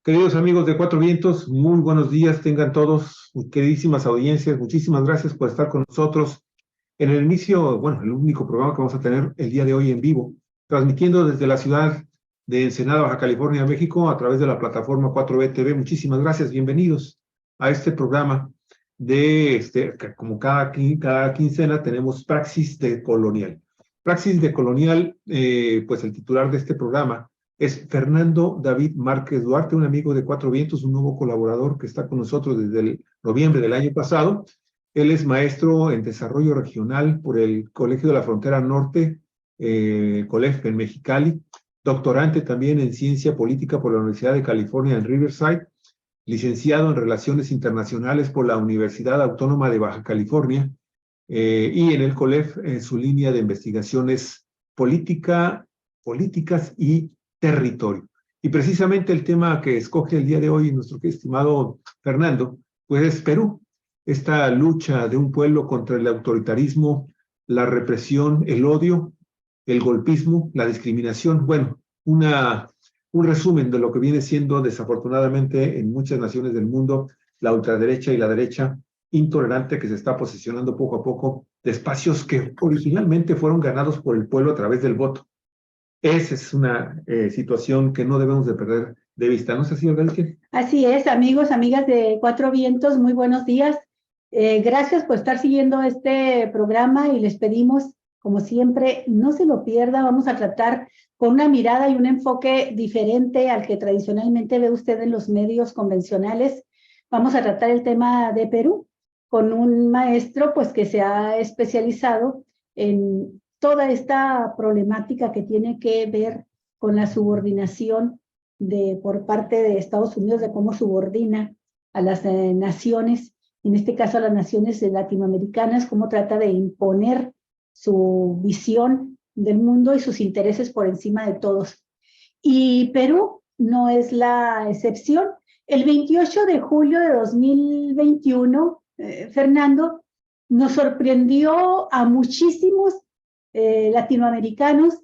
Queridos amigos de Cuatro Vientos, muy buenos días tengan todos, queridísimas audiencias, muchísimas gracias por estar con nosotros en el inicio, bueno, el único programa que vamos a tener el día de hoy en vivo, transmitiendo desde la ciudad de Ensenada, Baja California, México, a través de la plataforma 4B TV. Muchísimas gracias, bienvenidos a este programa como cada quincena tenemos Praxis de Colonial. Praxis de Colonial, pues el titular de este programa es Fernando David Márquez Duarte, un amigo de Cuatro Vientos, un nuevo colaborador que está con nosotros desde el noviembre del año pasado. Él es maestro en desarrollo regional por el Colegio de la Frontera Norte, COLEF en Mexicali, doctorante también en ciencia política por la Universidad de California en Riverside, licenciado en relaciones internacionales por la Universidad Autónoma de Baja California, y en el COLEF su línea de investigaciones políticas y territorio. Y precisamente el tema que escoge el día de hoy nuestro estimado Fernando, pues es Perú, esta lucha de un pueblo contra el autoritarismo, la represión, el odio, el golpismo, la discriminación. Bueno, un resumen de lo que viene siendo desafortunadamente en muchas naciones del mundo la ultraderecha y la derecha intolerante que se está posicionando poco a poco de espacios que originalmente fueron ganados por el pueblo a través del voto. Esa es una situación que no debemos de perder de vista. ¿No sé si Galtier? Así es, amigos, amigas de Cuatro Vientos, muy buenos días. Gracias por estar siguiendo este programa y les pedimos, como siempre, no se lo pierda. Vamos a tratar con una mirada y un enfoque diferente al que tradicionalmente ve usted en los medios convencionales. Vamos a tratar el tema de Perú con un maestro pues que se ha especializado en toda esta problemática que tiene que ver con la subordinación por parte de Estados Unidos, de cómo subordina a las naciones, en este caso a las naciones latinoamericanas, cómo trata de imponer su visión del mundo y sus intereses por encima de todos. Y Perú no es la excepción. El 28 de julio de 2021, Fernando, nos sorprendió a muchísimos latinoamericanos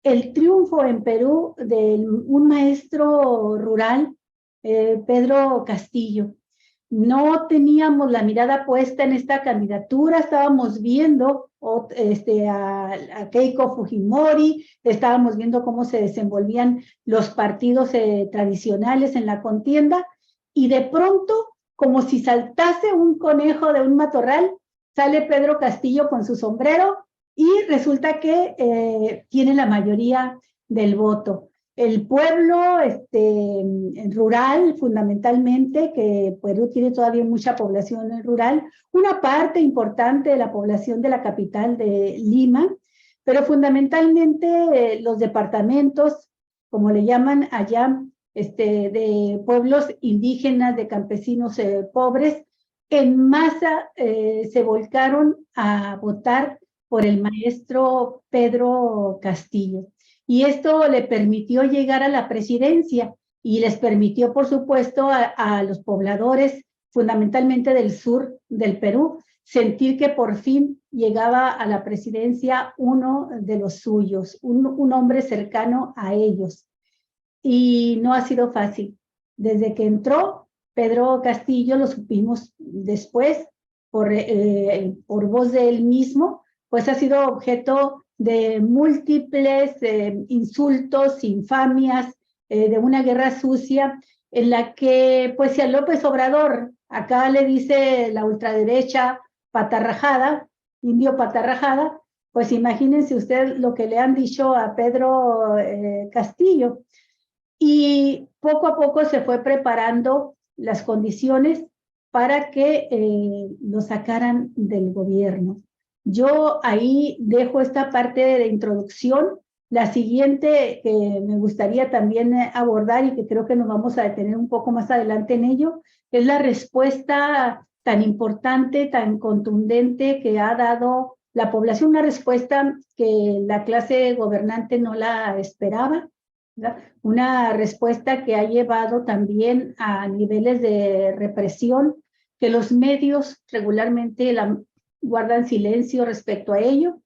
el triunfo en Perú de un maestro rural, Pedro Castillo. No teníamos la mirada puesta en esta candidatura, estábamos viendo a Keiko Fujimori, estábamos viendo cómo se desenvolvían los partidos tradicionales en la contienda, y de pronto, como si saltase un conejo de un matorral, sale Pedro Castillo con su sombrero y resulta que tiene la mayoría del voto. El pueblo rural, fundamentalmente, que Perú tiene todavía mucha población rural, una parte importante de la población de la capital de Lima, pero fundamentalmente los departamentos, como le llaman allá, de pueblos indígenas, de campesinos pobres, en masa se volcaron a votar por el maestro Pedro Castillo. Y esto le permitió llegar a la presidencia y les permitió, por supuesto, a los pobladores, fundamentalmente del sur del Perú, sentir que por fin llegaba a la presidencia uno de los suyos, un hombre cercano a ellos. Y no ha sido fácil. Desde que entró Pedro Castillo, lo supimos después, por voz de él mismo, pues ha sido objeto de múltiples insultos, infamias, de una guerra sucia en la que, pues si a López Obrador, acá le dice la ultraderecha patarrajada, indio patarrajada, pues imagínense usted lo que le han dicho a Pedro Castillo. Y poco a poco se fue preparando las condiciones para que lo sacaran del gobierno. Yo ahí dejo esta parte de introducción. La siguiente que me gustaría también abordar y que creo que nos vamos a detener un poco más adelante en ello, es la respuesta tan importante, tan contundente que ha dado la población, una respuesta que la clase gobernante no la esperaba, ¿verdad? Una respuesta que ha llevado también a niveles de represión, que los medios regularmente guardan silencio respecto a ello,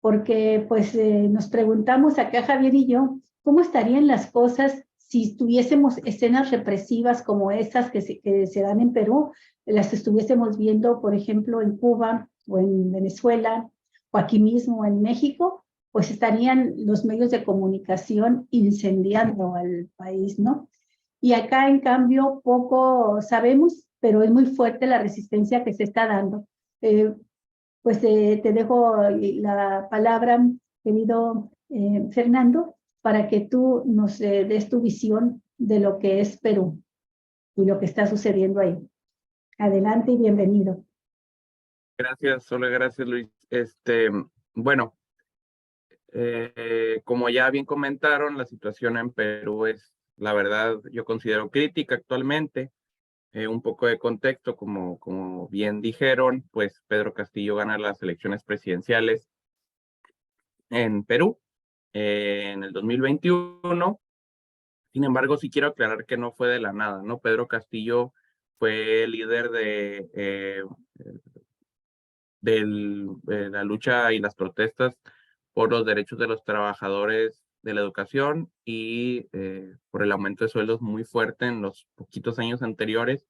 porque pues nos preguntamos acá Javier y yo, ¿cómo estarían las cosas si tuviésemos escenas represivas como esas que se dan en Perú, las estuviésemos viendo, por ejemplo, en Cuba o en Venezuela o aquí mismo en México, pues estarían los medios de comunicación incendiando al país, ¿no? Y acá, en cambio, poco sabemos, pero es muy fuerte la resistencia que se está dando. Te dejo la palabra, querido Fernando, para que tú nos des tu visión de lo que es Perú y lo que está sucediendo ahí. Adelante y bienvenido. Gracias, Sole, gracias, Luis. Bueno, como ya bien comentaron, la situación en Perú es, la verdad, yo considero crítica actualmente. Un poco de contexto, como bien dijeron, pues Pedro Castillo gana las elecciones presidenciales en Perú en el 2021. Sin embargo, sí quiero aclarar que no fue de la nada, ¿no? Pedro Castillo fue líder de la lucha y las protestas por los derechos de los trabajadores de la educación y por el aumento de sueldos muy fuerte en los poquitos años anteriores,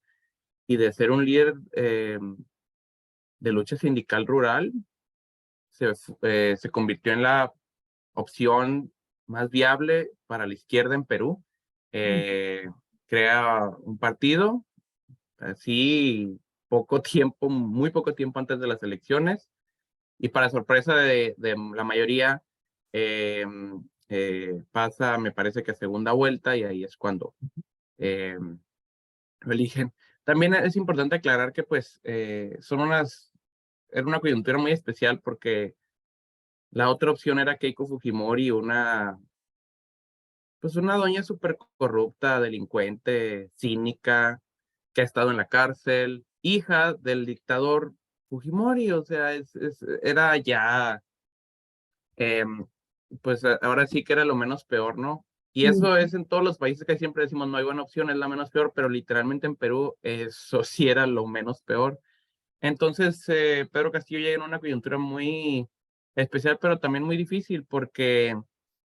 y de ser un líder de lucha sindical rural, se convirtió en la opción más viable para la izquierda en Perú. Crea un partido, así muy poco tiempo antes de las elecciones, y para sorpresa de la mayoría, pasa, me parece que a segunda vuelta, y ahí es cuando lo eligen. También es importante aclarar que pues era una coyuntura muy especial, porque la otra opción era Keiko Fujimori, pues una doña súper corrupta, delincuente, cínica, que ha estado en la cárcel, hija del dictador Fujimori. O sea, era ya, pues ahora sí que era lo menos peor, ¿no? Y eso es en todos los países, que siempre decimos no hay buena opción, es la menos peor, pero literalmente en Perú eso sí era lo menos peor. Entonces, Pedro Castillo llega en una coyuntura muy especial, pero también muy difícil, porque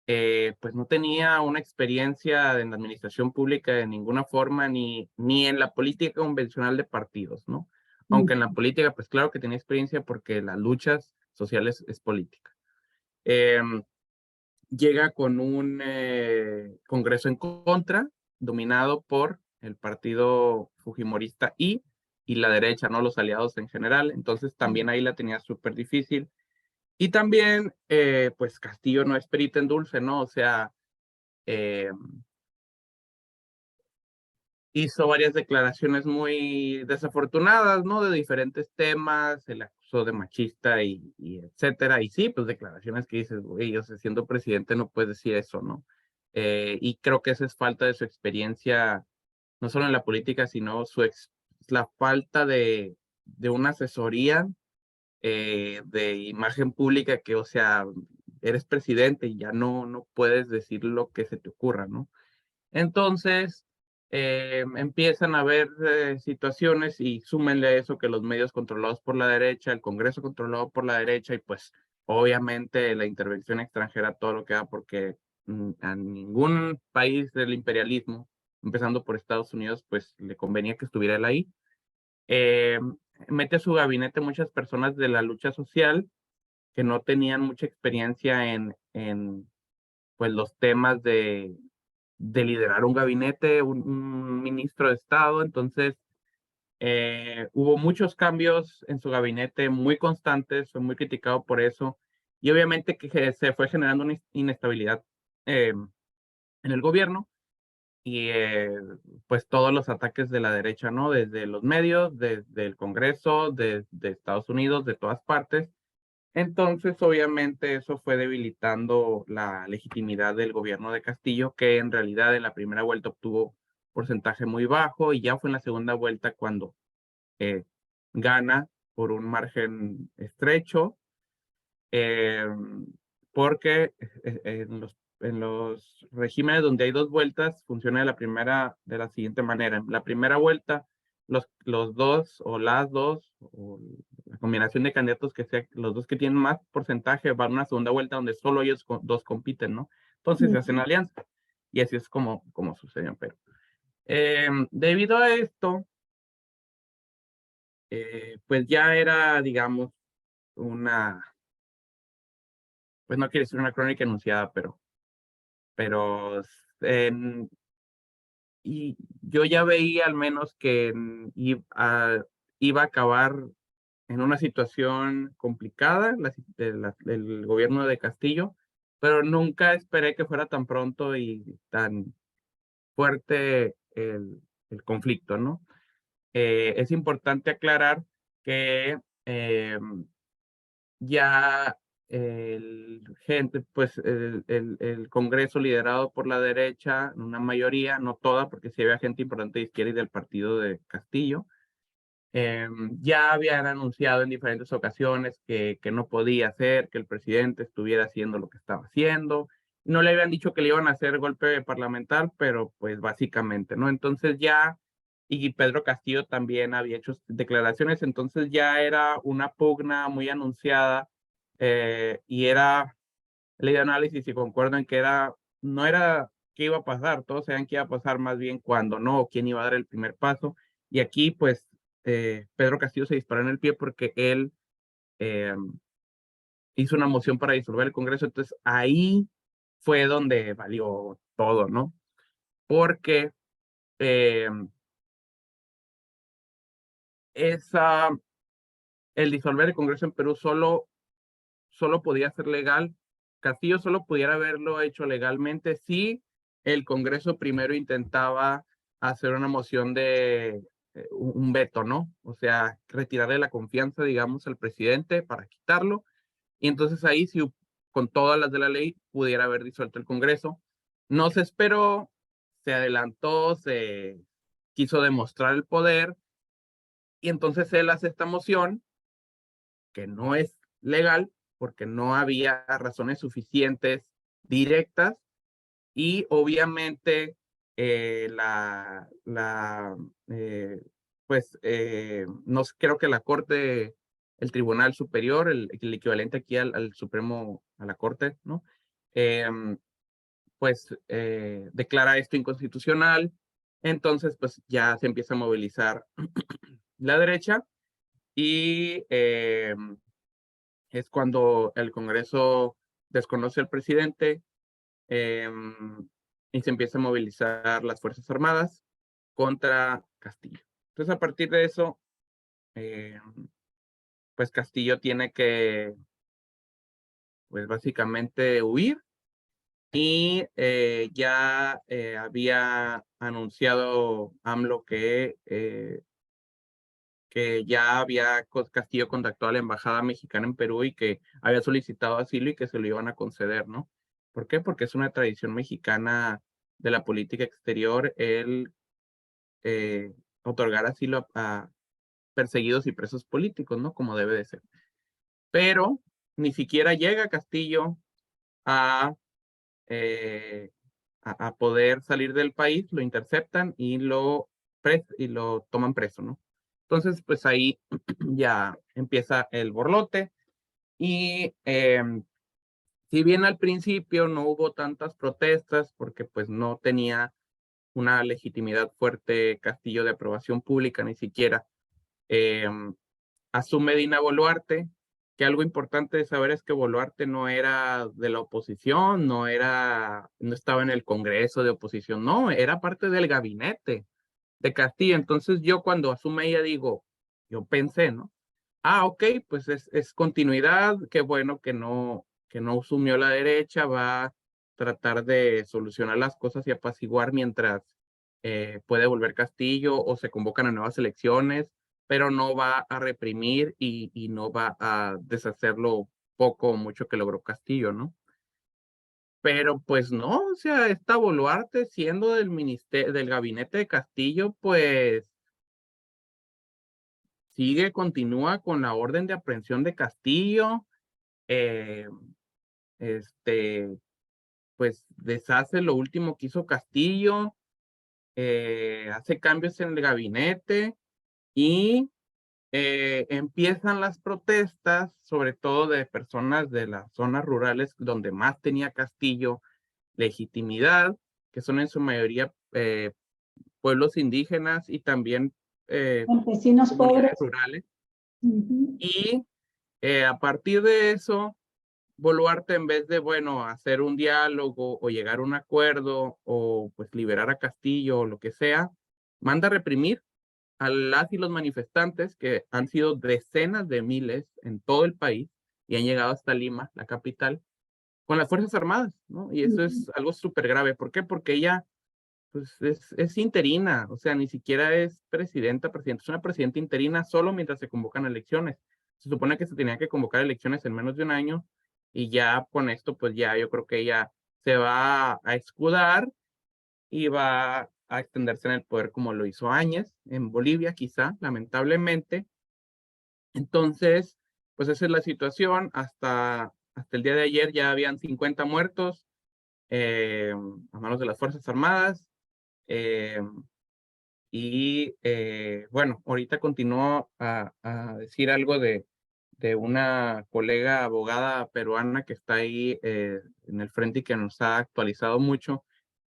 pues no tenía una experiencia en la administración pública de ninguna forma, ni en la política convencional de partidos, ¿no? Aunque en la política, pues claro que tenía experiencia, porque las luchas sociales es política. Llega con un Congreso en contra, dominado por el partido fujimorista y la derecha, ¿no? Los aliados en general. Entonces también ahí la tenía súper difícil. Y también, pues Castillo no es perita en dulce, ¿no? O sea, eh, hizo varias declaraciones muy desafortunadas, ¿no? De diferentes temas, se le acusó de machista y etcétera. Y sí, pues declaraciones que dices, güey, o sea, siendo presidente no puedes decir eso, ¿no? Y creo que esa es falta de su experiencia, no solo en la política, sino la falta de una asesoría de imagen pública, que, o sea, eres presidente y ya no puedes decir lo que se te ocurra, ¿no? Entonces, empiezan a haber situaciones, y súmenle a eso que los medios controlados por la derecha, el Congreso controlado por la derecha, y pues obviamente la intervención extranjera, todo lo que da, porque a ningún país del imperialismo, empezando por Estados Unidos, pues le convenía que estuviera él ahí. Eh, Mete a su gabinete muchas personas de la lucha social que no tenían mucha experiencia en pues los temas de liderar un gabinete, un ministro de Estado. Entonces, hubo muchos cambios en su gabinete muy constantes, fue muy criticado por eso, y obviamente que se fue generando una inestabilidad en el gobierno, y pues todos los ataques de la derecha, ¿no? Desde los medios, desde el Congreso, de Estados Unidos, de todas partes. Entonces, obviamente, eso fue debilitando la legitimidad del gobierno de Castillo, que en realidad en la primera vuelta obtuvo porcentaje muy bajo, y ya fue en la segunda vuelta cuando eh, gana por un margen estrecho, eh, porque en los regímenes donde hay dos vueltas funciona de la siguiente manera. En la primera vuelta, los dos o las dos, o la combinación de candidatos que sea, los dos que tienen más porcentaje, van a una segunda vuelta donde solo ellos dos compiten, ¿no? Entonces se hacen alianzas. y así es como sucedió en Perú. Debido a esto, pues ya era, digamos, pues no quiero decir una crónica anunciada, pero y yo ya veía al menos que iba a acabar en una situación complicada el gobierno de Castillo, pero nunca esperé que fuera tan pronto y tan fuerte el conflicto, ¿no? Es importante aclarar que ya pues el Congreso liderado por la derecha, una mayoría, no toda, porque sí había gente importante de izquierda y del partido de Castillo, ya habían anunciado en diferentes ocasiones que no podía ser, que el presidente estuviera haciendo lo que estaba haciendo. No le habían dicho que le iban a hacer golpe parlamentar, pero pues básicamente, ¿no? Entonces ya, y Pedro Castillo también había hecho declaraciones, entonces ya era una pugna muy anunciada y era el análisis y concuerdo en que no era qué iba a pasar, todos sabían qué iba a pasar, más bien cuando no, quién iba a dar el primer paso. Y aquí, pues, Pedro Castillo se disparó en el pie porque él eh, hizo una moción para disolver el Congreso, entonces ahí fue donde valió todo, ¿no? Porque eh, esa, el disolver el Congreso en Perú solo podía ser legal. Castillo solo pudiera haberlo hecho legalmente si el Congreso primero intentaba hacer una moción de un veto, ¿no? O sea, retirarle la confianza, digamos, al presidente para quitarlo. Y entonces ahí sí, con todas las de la ley, pudiera haber disuelto el Congreso. No se esperó, se adelantó, se quiso demostrar el poder y entonces él hace esta moción que no es legal porque no había razones suficientes directas y obviamente pues no creo que la Corte, el Tribunal Superior, el equivalente aquí al Supremo, a la Corte, ¿no? Pues declara esto inconstitucional, entonces pues ya se empieza a movilizar la derecha y es cuando el Congreso desconoce al presidente y se empieza a movilizar las Fuerzas Armadas contra Castillo. Entonces, a partir de eso, pues Castillo tiene que, pues básicamente huir y ya había anunciado AMLO que ya había Castillo contactado a la Embajada Mexicana en Perú y que había solicitado asilo y que se lo iban a conceder, ¿no? ¿Por qué? Porque es una tradición mexicana de la política exterior el otorgar asilo a perseguidos y presos políticos, ¿no? Como debe de ser. Pero ni siquiera llega Castillo a, a poder salir del país, lo interceptan y lo toman preso, ¿no? Entonces, pues ahí ya empieza el borlote y si bien al principio no hubo tantas protestas porque pues no tenía una legitimidad fuerte Castillo de aprobación pública ni siquiera, asume Dina Boluarte, que algo importante de saber es que Boluarte no era de la oposición, no estaba en el Congreso de oposición, no, era parte del gabinete de Castillo. Entonces yo cuando asume ella digo, yo pensé, ¿no? Ok, pues es continuidad, qué bueno que no asumió la derecha, va a tratar de solucionar las cosas y apaciguar mientras puede volver Castillo o se convocan a nuevas elecciones, pero no va a reprimir y no va a deshacer lo poco o mucho que logró Castillo, ¿no? Pero pues no, o sea, esta Boluarte siendo del gabinete de Castillo, pues continúa con la orden de aprehensión de Castillo, eh, este, pues deshace lo último que hizo Castillo, hace cambios en el gabinete y empiezan las protestas, sobre todo de personas de las zonas rurales donde más tenía Castillo legitimidad, que son en su mayoría pueblos indígenas y también Campesinos pobres. comunidades rurales. Ujú. Y a partir de eso, Boluarte, en vez de, bueno, hacer un diálogo o llegar a un acuerdo o pues liberar a Castillo o lo que sea, manda a reprimir a las y los manifestantes, que han sido decenas de miles en todo el país y han llegado hasta Lima, la capital, con las Fuerzas Armadas, ¿no? Y eso es algo súper grave. ¿Por qué? Porque ella pues es interina, o sea, ni siquiera es presidenta, es una presidenta interina solo mientras se convocan elecciones. Se supone que se tenía que convocar elecciones en menos de un año y ya con esto, pues ya yo creo que ella se va a escudar y va a extenderse en el poder como lo hizo Áñez en Bolivia, quizá, lamentablemente. Entonces, pues esa es la situación. Hasta el día de ayer ya habían 50 muertos a manos de las Fuerzas Armadas. Bueno, ahorita continúo a decir algo de una colega abogada peruana que está ahí en el frente y que nos ha actualizado mucho,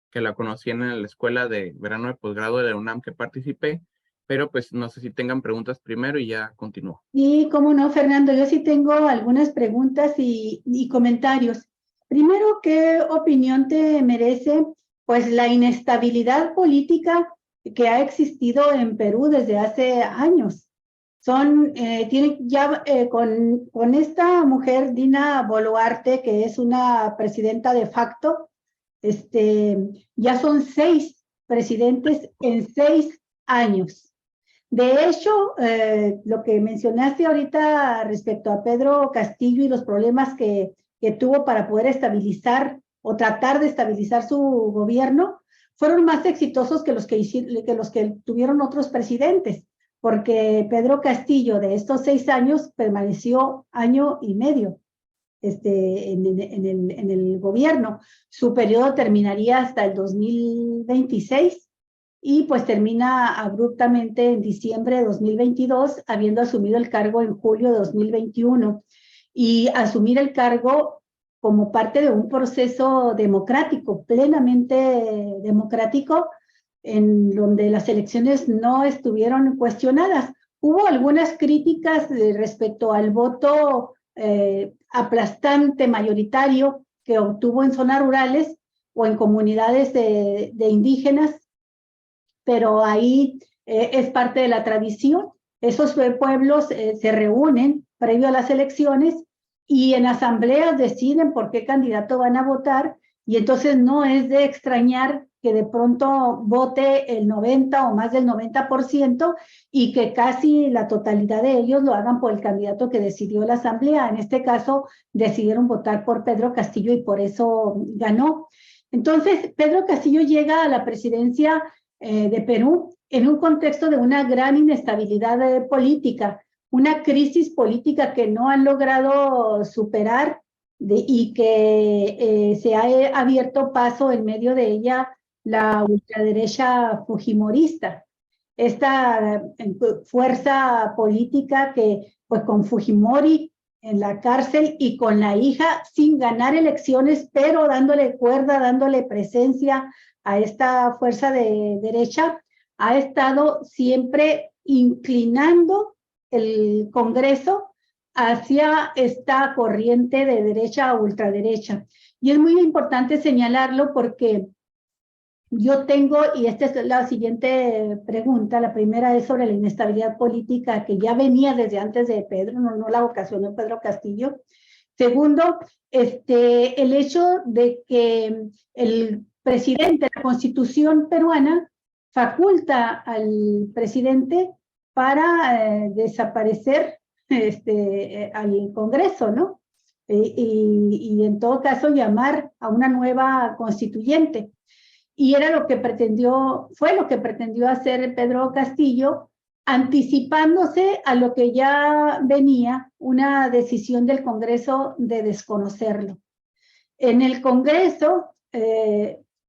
que la conocí en la escuela de verano de posgrado de la UNAM que participé, pero pues no sé si tengan preguntas primero y ya continúo. Y cómo no, Fernando, yo sí tengo algunas preguntas y comentarios. Primero, ¿qué opinión te merece pues la inestabilidad política que ha existido en Perú desde hace años? Tienen ya con esta mujer, Dina Boluarte, que es una presidenta de facto, ya son 6 presidentes en 6 años. De hecho, lo que mencionaste ahorita respecto a Pedro Castillo y los problemas que tuvo para poder estabilizar o tratar de estabilizar su gobierno, fueron más exitosos que los que tuvieron otros presidentes, porque Pedro Castillo de estos 6 años permaneció año y medio en el gobierno. Su periodo terminaría hasta el 2026 y pues termina abruptamente en diciembre de 2022, habiendo asumido el cargo en julio de 2021. Y asumir el cargo como parte de un proceso democrático, plenamente democrático, en donde las elecciones no estuvieron cuestionadas. Hubo algunas críticas respecto al voto aplastante mayoritario que obtuvo en zonas rurales o en comunidades de indígenas, pero ahí es parte de la tradición. Esos pueblos se reúnen previo a las elecciones y en asambleas deciden por qué candidato van a votar, y entonces no es de extrañar que de pronto vote el 90 o más del 90% y que casi la totalidad de ellos lo hagan por el candidato que decidió la asamblea. En este caso decidieron votar por Pedro Castillo y por eso ganó. Entonces, Pedro Castillo llega a la presidencia de Perú en un contexto de una gran inestabilidad política, una crisis política que no han logrado superar y que se ha abierto paso en medio de ella la ultraderecha fujimorista. Esta fuerza política que pues con Fujimori en la cárcel y con la hija sin ganar elecciones, pero dándole cuerda, dándole presencia a esta fuerza de derecha, ha estado siempre inclinando el Congreso hacia esta corriente de derecha a ultraderecha. Y es muy importante señalarlo porque yo tengo, y esta es la siguiente pregunta, la primera es sobre la inestabilidad política que ya venía desde antes de Pedro, no la ocasionó Pedro Castillo. Segundo, el hecho de que el presidente, la Constitución peruana, faculta al presidente para desaparecer al Congreso, ¿no? Y en todo caso llamar a una nueva constituyente. Y era fue lo que pretendió hacer Pedro Castillo, anticipándose a lo que ya venía, una decisión del Congreso de desconocerlo. En el Congreso,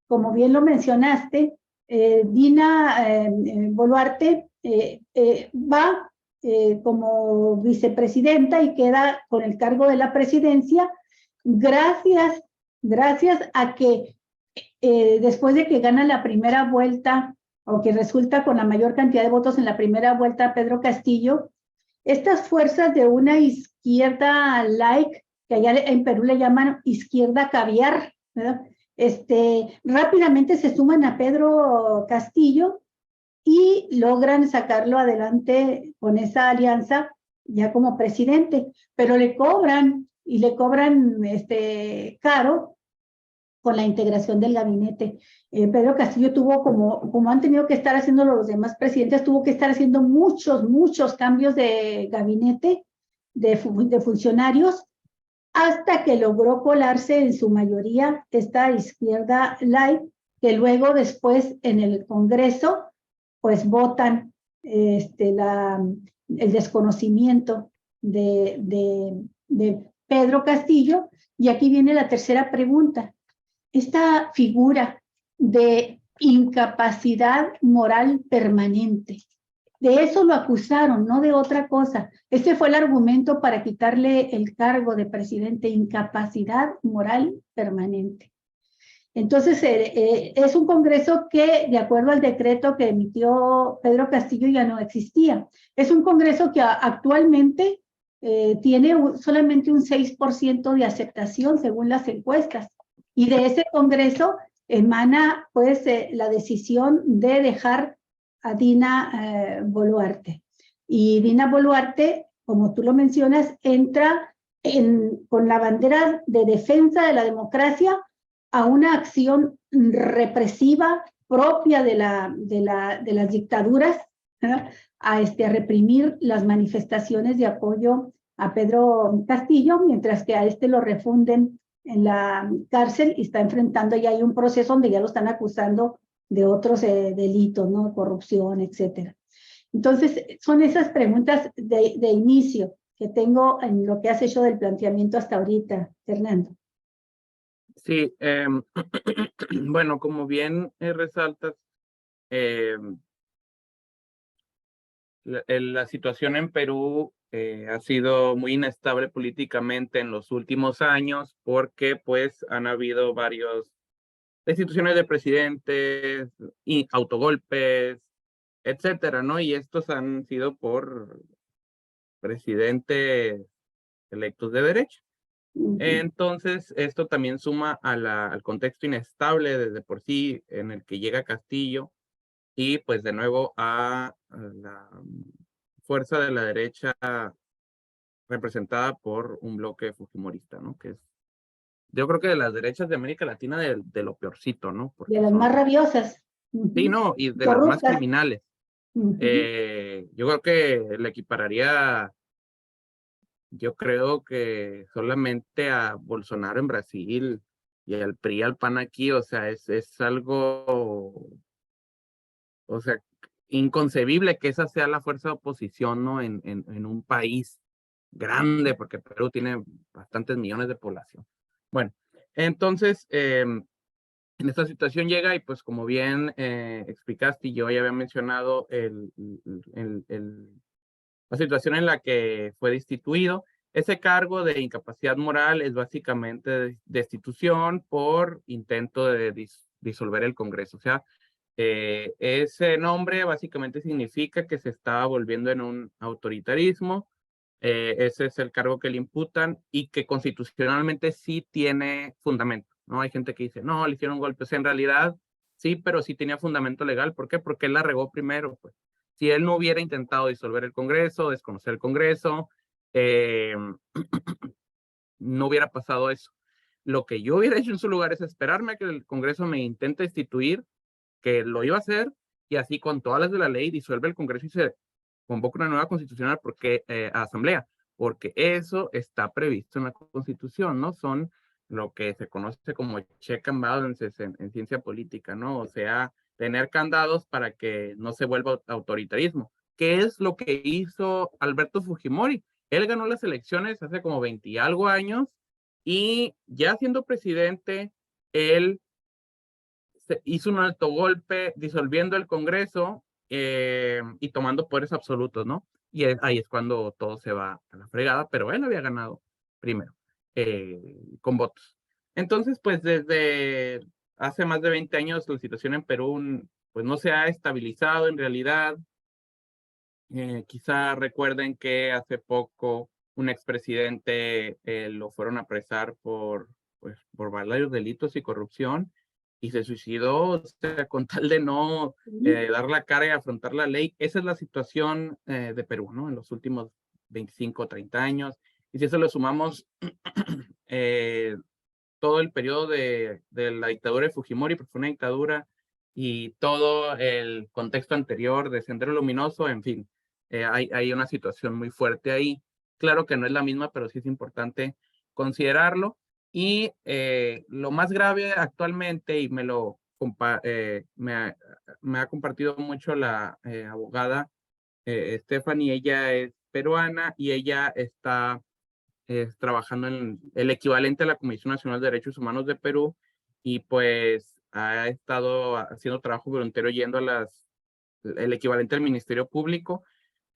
como bien lo mencionaste, Dina Boluarte va como vicepresidenta y queda con el cargo de la presidencia gracias a que después de que gana la primera vuelta, o que resulta con la mayor cantidad de votos en la primera vuelta Pedro Castillo, estas fuerzas de una izquierda like, que allá en Perú le llaman izquierda caviar, ¿verdad? Rápidamente se suman a Pedro Castillo y logran sacarlo adelante con esa alianza ya como presidente, pero le cobran caro con la integración del gabinete. Pedro Castillo tuvo, como han tenido que estar haciendo los demás presidentes, tuvo que estar haciendo muchos cambios de gabinete, de funcionarios, hasta que logró colarse en su mayoría esta izquierda light, que luego después en el Congreso, pues votan el desconocimiento de Pedro Castillo. Y aquí viene la tercera pregunta. Esta figura de incapacidad moral permanente, de eso lo acusaron, no de otra cosa. Ese fue el argumento para quitarle el cargo de presidente, incapacidad moral permanente. Entonces, es un Congreso que, de acuerdo al decreto que emitió Pedro Castillo, ya no existía. Es un Congreso que actualmente tiene solamente un 6% de aceptación según las encuestas. Y de ese Congreso emana, pues, la decisión de dejar a Dina Boluarte. Y Dina Boluarte, como tú lo mencionas, entra con la bandera de defensa de la democracia a una acción represiva propia de las dictaduras, ¿verdad? A reprimir las manifestaciones de apoyo a Pedro Castillo, mientras que a lo refunden en la cárcel y está enfrentando, ya hay un proceso donde ya lo están acusando de otros delitos, ¿no? Corrupción, etcétera. Entonces, son esas preguntas de inicio que tengo en lo que has hecho del planteamiento hasta ahorita, Fernando. Sí, bueno, como bien resaltas, la situación en Perú ha sido muy inestable políticamente en los últimos años porque pues han habido varios destituciones de presidentes y autogolpes, etcétera, ¿no? Y estos han sido por presidentes electos de derecha. Entonces, esto también suma al contexto inestable desde por sí en el que llega Castillo y pues de nuevo a la fuerza de la derecha representada por un bloque fujimorista, ¿no? Que es, yo creo que de las derechas de América Latina de lo peorcito, ¿no? Porque De las más rabiosas. sí, no, y de las más Corruptas. criminales. Yo creo que le equipararía, yo creo que solamente a Bolsonaro en Brasil y al PRI, al PAN aquí, o sea, es algo, o sea, inconcebible que esa sea la fuerza de oposición, ¿no? En un país grande, porque Perú tiene bastantes millones de población. Bueno, entonces, en esta situación llega y pues como bien explicaste y yo ya había mencionado la situación en la que fue destituido. Ese cargo de incapacidad moral es básicamente destitución por intento de disolver el Congreso. O sea, ese nombre básicamente significa que se está volviendo en un autoritarismo. Ese es el cargo que le imputan y que constitucionalmente sí tiene fundamento, ¿no? Hay gente que dice, no, le hicieron golpes. En realidad, sí, pero sí tenía fundamento legal. ¿Por qué? Porque él la regó primero, pues. Si él no hubiera intentado disolver el Congreso, desconocer el Congreso, no hubiera pasado eso. Lo que yo hubiera hecho en su lugar es esperarme a que el Congreso me intente destituir, que lo iba a hacer, y así con todas las de la ley disuelve el Congreso y se convoca una nueva constitucional asamblea, porque eso está previsto en la Constitución, ¿no? Son lo que se conoce como check and balances en ciencia política, ¿no? O sea, tener candados para que no se vuelva autoritarismo. ¿Qué es lo que hizo Alberto Fujimori? Él ganó las elecciones hace como 20 y algo años y ya siendo presidente, él hizo un alto golpe disolviendo el Congreso y tomando poderes absolutos, ¿no? Y ahí es cuando todo se va a la fregada, pero él había ganado primero con votos. Entonces, pues desde hace más de 20 años la situación en Perú pues no se ha estabilizado en realidad. Quizá recuerden que hace poco un expresidente lo fueron a apresar por varios delitos y corrupción y se suicidó, o sea, con tal de no dar la cara y afrontar la ley. Esa es la situación de Perú, ¿no? En los últimos 25 o 30 años. Y si eso le sumamos todo el periodo de la dictadura de Fujimori, porque fue una dictadura, y todo el contexto anterior de Sendero Luminoso, en fin, hay una situación muy fuerte ahí. Claro que no es la misma, pero sí es importante considerarlo. Y lo más grave actualmente, y me ha compartido mucho la abogada Stephanie, ella es peruana y ella está trabajando en el equivalente a la Comisión Nacional de Derechos Humanos de Perú, y pues ha estado haciendo trabajo voluntario yendo a el equivalente al Ministerio Público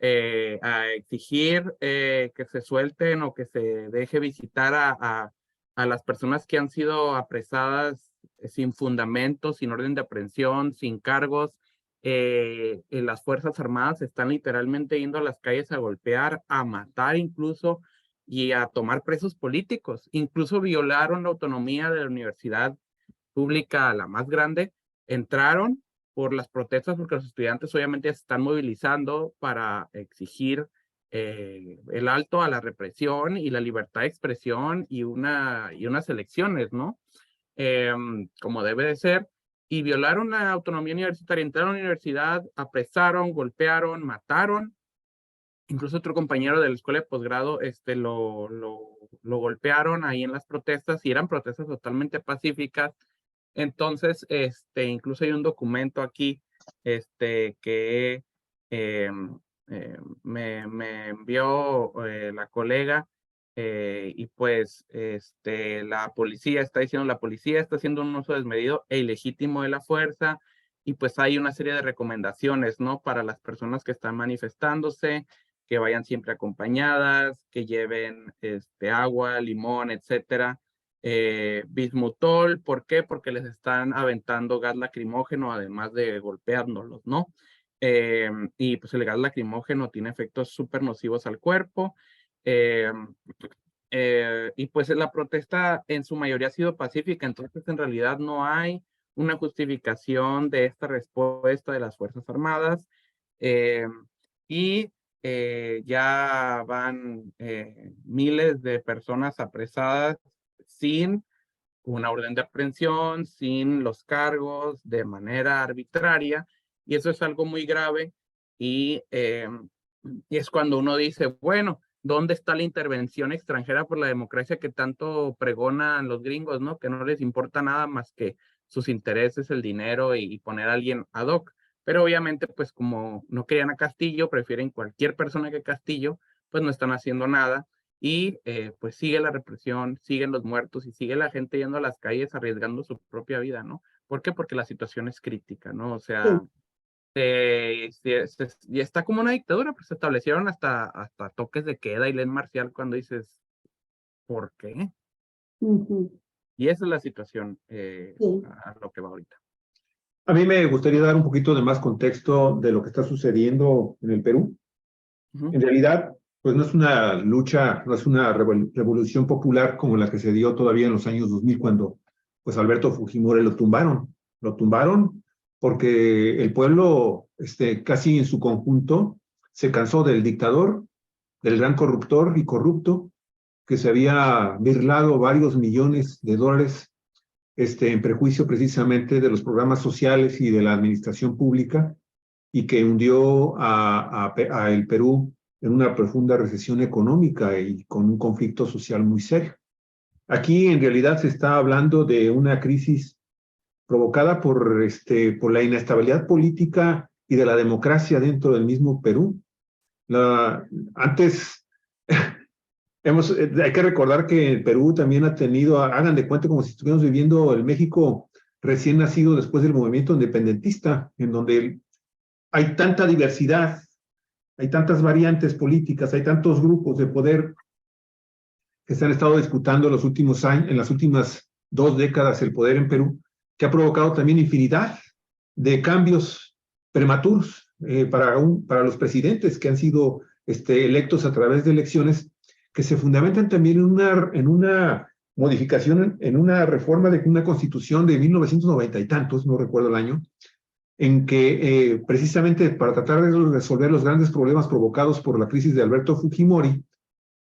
a exigir que se suelten o que se deje visitar a las personas que han sido apresadas sin fundamento, sin orden de aprehensión, sin cargos. Las Fuerzas Armadas están literalmente yendo a las calles a golpear, a matar incluso, y a tomar presos políticos. Incluso violaron la autonomía de la universidad pública, la más grande. Entraron por las protestas porque los estudiantes obviamente se están movilizando para exigir el alto a la represión y la libertad de expresión y unas elecciones, ¿no? Como debe de ser. Y violaron la autonomía universitaria, entraron a la universidad, apresaron, golpearon, mataron. Incluso otro compañero de la escuela de posgrado lo golpearon ahí en las protestas, y eran protestas totalmente pacíficas. Entonces, incluso hay un documento aquí que me envió la colega, y pues la policía está diciendo, la policía está haciendo un uso desmedido e ilegítimo de la fuerza, y pues hay una serie de recomendaciones, ¿no? Para las personas que están manifestándose, que vayan siempre acompañadas, que lleven agua, limón, etcétera. Bismutol, ¿por qué? Porque les están aventando gas lacrimógeno, además de golpeándolos, ¿no? Y pues el gas lacrimógeno tiene efectos súper nocivos al cuerpo. Y pues la protesta en su mayoría ha sido pacífica, entonces en realidad no hay una justificación de esta respuesta de las Fuerzas Armadas. Y ya van miles de personas apresadas sin una orden de aprehensión, sin los cargos, de manera arbitraria, y eso es algo muy grave. Y es cuando uno dice, bueno, ¿dónde está la intervención extranjera por la democracia que tanto pregonan los gringos, ¿no? Que no les importa nada más que sus intereses, el dinero y poner a alguien ad hoc. Pero obviamente, pues como no querían a Castillo, prefieren cualquier persona que Castillo, pues no están haciendo nada. Y pues sigue la represión, siguen los muertos y sigue la gente yendo a las calles arriesgando su propia vida, ¿no? ¿Por qué? Porque la situación es crítica, ¿no? O sea, y está como una dictadura, pues se establecieron hasta toques de queda y ley marcial cuando dices, ¿por qué? Y esa es la situación a lo que va ahorita. A mí me gustaría dar un poquito de más contexto de lo que está sucediendo en el Perú. En realidad, pues no es una lucha, no es una revolución popular como la que se dio todavía en los años 2000 cuando pues Alberto Fujimori lo tumbaron. Lo tumbaron porque el pueblo casi en su conjunto se cansó del dictador, del gran corruptor y corrupto que se había birlado varios millones de dólares en prejuicio precisamente de los programas sociales y de la administración pública, y que hundió a el Perú en una profunda recesión económica y con un conflicto social muy serio. Aquí en realidad se está hablando de una crisis provocada por la inestabilidad política y de la democracia dentro del mismo Perú. Antes, hay que recordar que el Perú también ha tenido, hagan de cuenta como si estuviéramos viviendo el México recién nacido después del movimiento independentista, en donde hay tanta diversidad, hay tantas variantes políticas, hay tantos grupos de poder que se han estado disputando en los últimos años, en las últimas 2 décadas el poder en Perú, que ha provocado también infinidad de cambios prematuros para los presidentes que han sido electos a través de elecciones, que se fundamentan también en una modificación, en una reforma de una constitución de 1990 y tantos, no recuerdo el año, en que precisamente para tratar de resolver los grandes problemas provocados por la crisis de Alberto Fujimori,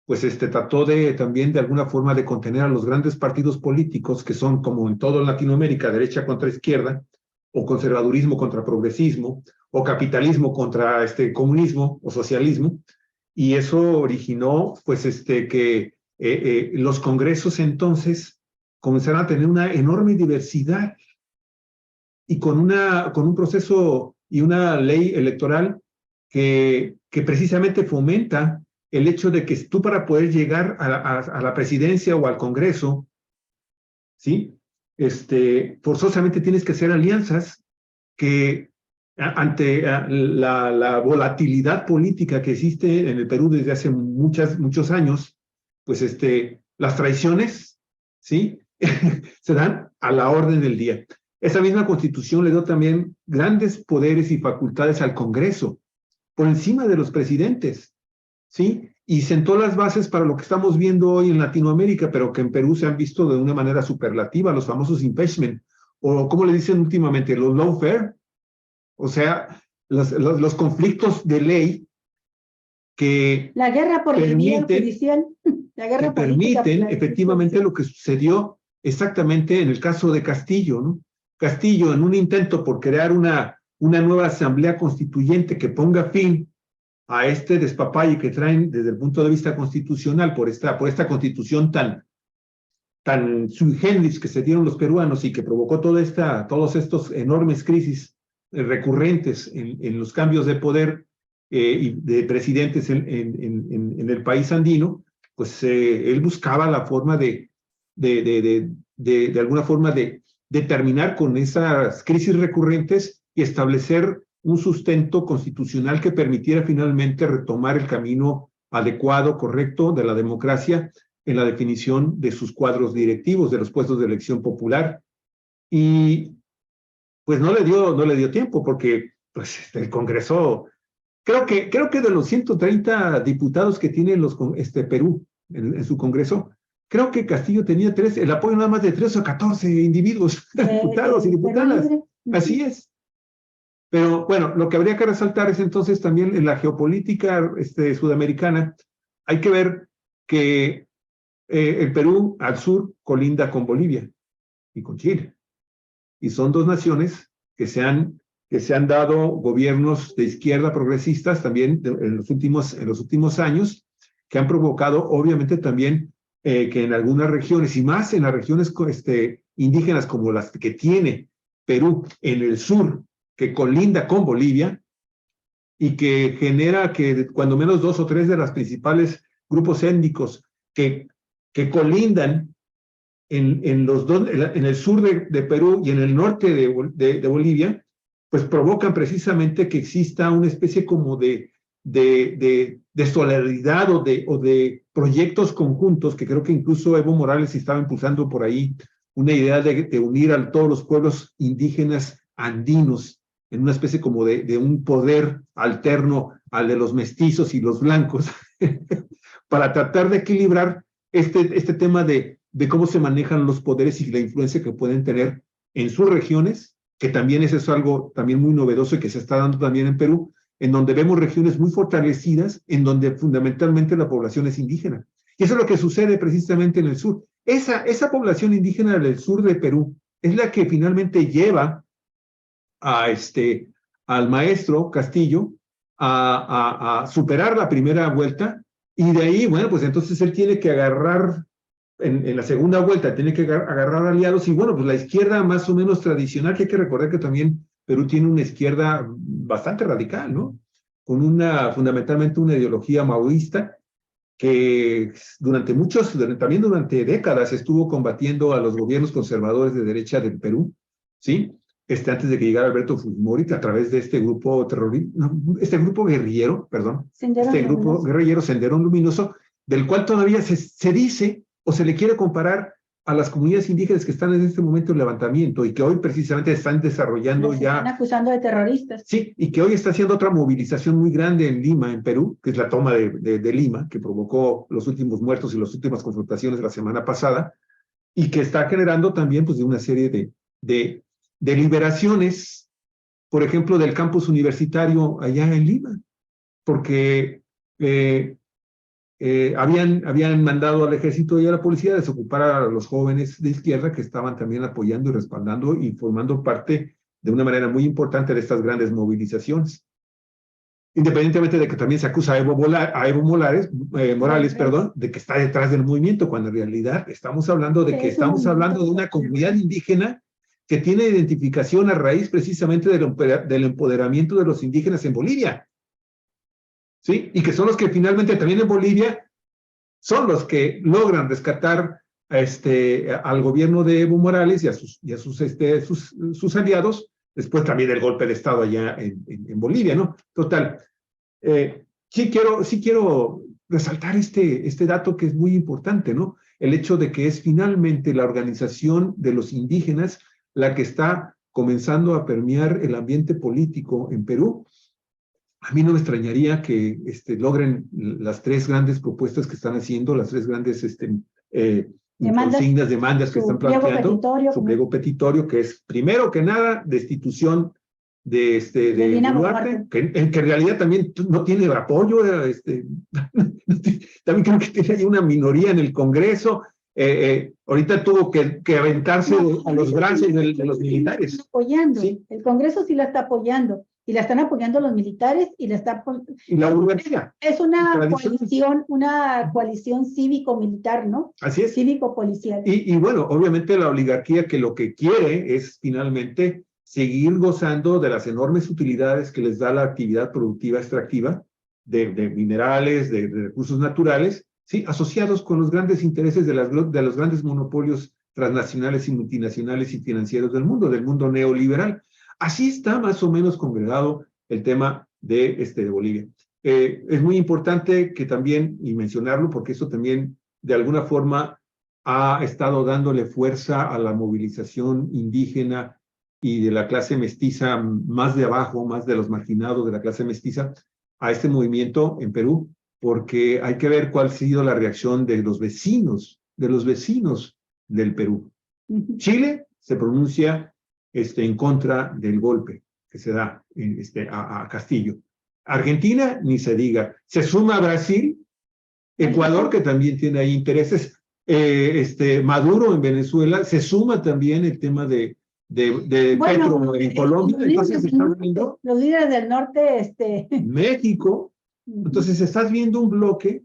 pues trató también de alguna forma de contener a los grandes partidos políticos que son, como en toda Latinoamérica, derecha contra izquierda, o conservadurismo contra progresismo, o capitalismo contra comunismo o socialismo, y eso originó pues que los congresos entonces comenzaron a tener una enorme diversidad y con un proceso y una ley electoral que precisamente fomenta el hecho de que tú, para poder llegar a la presidencia o al Congreso, ¿sí? Forzosamente tienes que hacer alianzas que ante la volatilidad política que existe en el Perú desde hace muchos años, pues las traiciones, ¿sí? Se dan a la orden del día. Esa misma Constitución le dio también grandes poderes y facultades al Congreso, por encima de los presidentes, ¿sí? Y sentó las bases para lo que estamos viendo hoy en Latinoamérica, pero que en Perú se han visto de una manera superlativa, los famosos impeachment, o como le dicen últimamente, los lawfare, o sea, los conflictos de ley que la guerra por el vía judicial, la guerra que permiten efectivamente lo que sucedió exactamente en el caso de Castillo, ¿no? Castillo, en un intento por crear una nueva asamblea constituyente que ponga fin a despapalle que traen desde el punto de vista constitucional por esta constitución tan sui generis que se dieron los peruanos y que provocó todos estos enormes crisis recurrentes en los cambios de poder y de presidentes en el país andino, pues él buscaba la forma de alguna forma de terminar con esas crisis recurrentes y establecer un sustento constitucional que permitiera finalmente retomar el camino adecuado, correcto de la democracia en la definición de sus cuadros directivos, de los puestos de elección popular. Y pues no le dio tiempo, porque pues el Congreso, creo que de los 130 diputados que tiene Perú en su Congreso, creo que Castillo tenía el apoyo nada más de 13 o 14 individuos, diputados y diputadas. Así es. Pero bueno, lo que habría que resaltar es entonces también en la geopolítica sudamericana, hay que ver que el Perú al sur colinda con Bolivia y con Chile. Y son dos naciones que se han dado gobiernos de izquierda progresistas también en los últimos años, que han provocado obviamente también que en algunas regiones, y más en las regiones indígenas como las que tiene Perú en el sur, que colinda con Bolivia, y que genera que cuando menos 2 o 3 de los principales grupos étnicos que colindan en el sur de Perú y en el norte de Bolivia, pues provocan precisamente que exista una especie como de solidaridad o de proyectos conjuntos, que creo que incluso Evo Morales estaba impulsando por ahí una idea de unir a todos los pueblos indígenas andinos en una especie como de un poder alterno al de los mestizos y los blancos, para tratar de equilibrar este tema de cómo se manejan los poderes y la influencia que pueden tener en sus regiones, que también es algo también muy novedoso y que se está dando también en Perú, en donde vemos regiones muy fortalecidas, en donde fundamentalmente la población es indígena. Y eso es lo que sucede precisamente en el sur. Esa población indígena del sur de Perú es la que finalmente lleva al maestro Castillo a superar la primera vuelta, y de ahí, bueno, pues entonces él tiene que agarrar, en la segunda vuelta, tiene que agarrar aliados, y bueno, pues la izquierda más o menos tradicional, que hay que recordar que también Perú tiene una izquierda bastante radical, ¿no? Con fundamentalmente una ideología maoísta, que también durante décadas estuvo combatiendo a los gobiernos conservadores de derecha del Perú, ¿sí? Antes de que llegara Alberto Fujimori, a través de este grupo guerrillero, guerrillero Sendero Luminoso, del cual todavía se dice o se le quiere comparar a las comunidades indígenas que están en este momento en levantamiento y que hoy precisamente están desarrollando Los ya... están acusando de terroristas. Sí, y que hoy está haciendo otra movilización muy grande en Lima, en Perú, que es la toma de Lima, que provocó los últimos muertos y las últimas confrontaciones la semana pasada, y que está generando también pues, de una serie de liberaciones, por ejemplo, del campus universitario allá en Lima, porque habían mandado al ejército y a la policía a desocupar a los jóvenes de izquierda que estaban también apoyando y respaldando y formando parte de una manera muy importante de estas grandes movilizaciones. Independientemente de que también se acusa a Evo Morales, perdón, de que está detrás del movimiento, cuando en realidad estamos hablando de que estamos hablando de una comunidad indígena que tiene identificación a raíz precisamente del empoderamiento de los indígenas en Bolivia. ¿Sí? Y que son los que finalmente también en Bolivia son los que logran rescatar al gobierno de Evo Morales y a sus aliados, después también del golpe de Estado allá en Bolivia, ¿no? Total. Sí quiero resaltar este dato que es muy importante, ¿no? El hecho de que es finalmente la organización de los indígenas la que está comenzando a permear el ambiente político en Perú. A mí no me extrañaría que logren las tres grandes propuestas que están haciendo, las tres grandes demandas que están planteando, su pliego petitorio, que es, primero que nada, destitución de Dina Boluarte, que en realidad también no tiene apoyo, también creo que tiene ahí una minoría en el Congreso. Ahorita tuvo que aventarse a los brazos de los militares. Apoyando. ¿Sí? El Congreso sí la está apoyando. Y la están apoyando los militares y la está... Y la urbanía. Es una coalición cívico-militar, ¿no? Así es. Cívico-policial. Y bueno, obviamente la oligarquía que lo que quiere es finalmente seguir gozando de las enormes utilidades que les da la actividad productiva extractiva de minerales, de recursos naturales, ¿sí? Asociados con los grandes intereses de los grandes monopolios transnacionales y multinacionales y financieros del mundo neoliberal. Así está más o menos congregado el tema de Bolivia. Es muy importante que también, y mencionarlo, porque eso también de alguna forma ha estado dándole fuerza a la movilización indígena y de la clase mestiza más de abajo, más de los marginados de la clase mestiza, a este movimiento en Perú, porque hay que ver cuál ha sido la reacción de los vecinos del Perú. Chile se pronuncia en contra del golpe que se da a Castillo. Argentina, ni se diga. Se suma a Brasil, Ecuador, que también tiene ahí intereses, Maduro en Venezuela, se suma también el tema de Petro en Colombia. Entonces están viendo los líderes del norte, México. Entonces estás viendo un bloque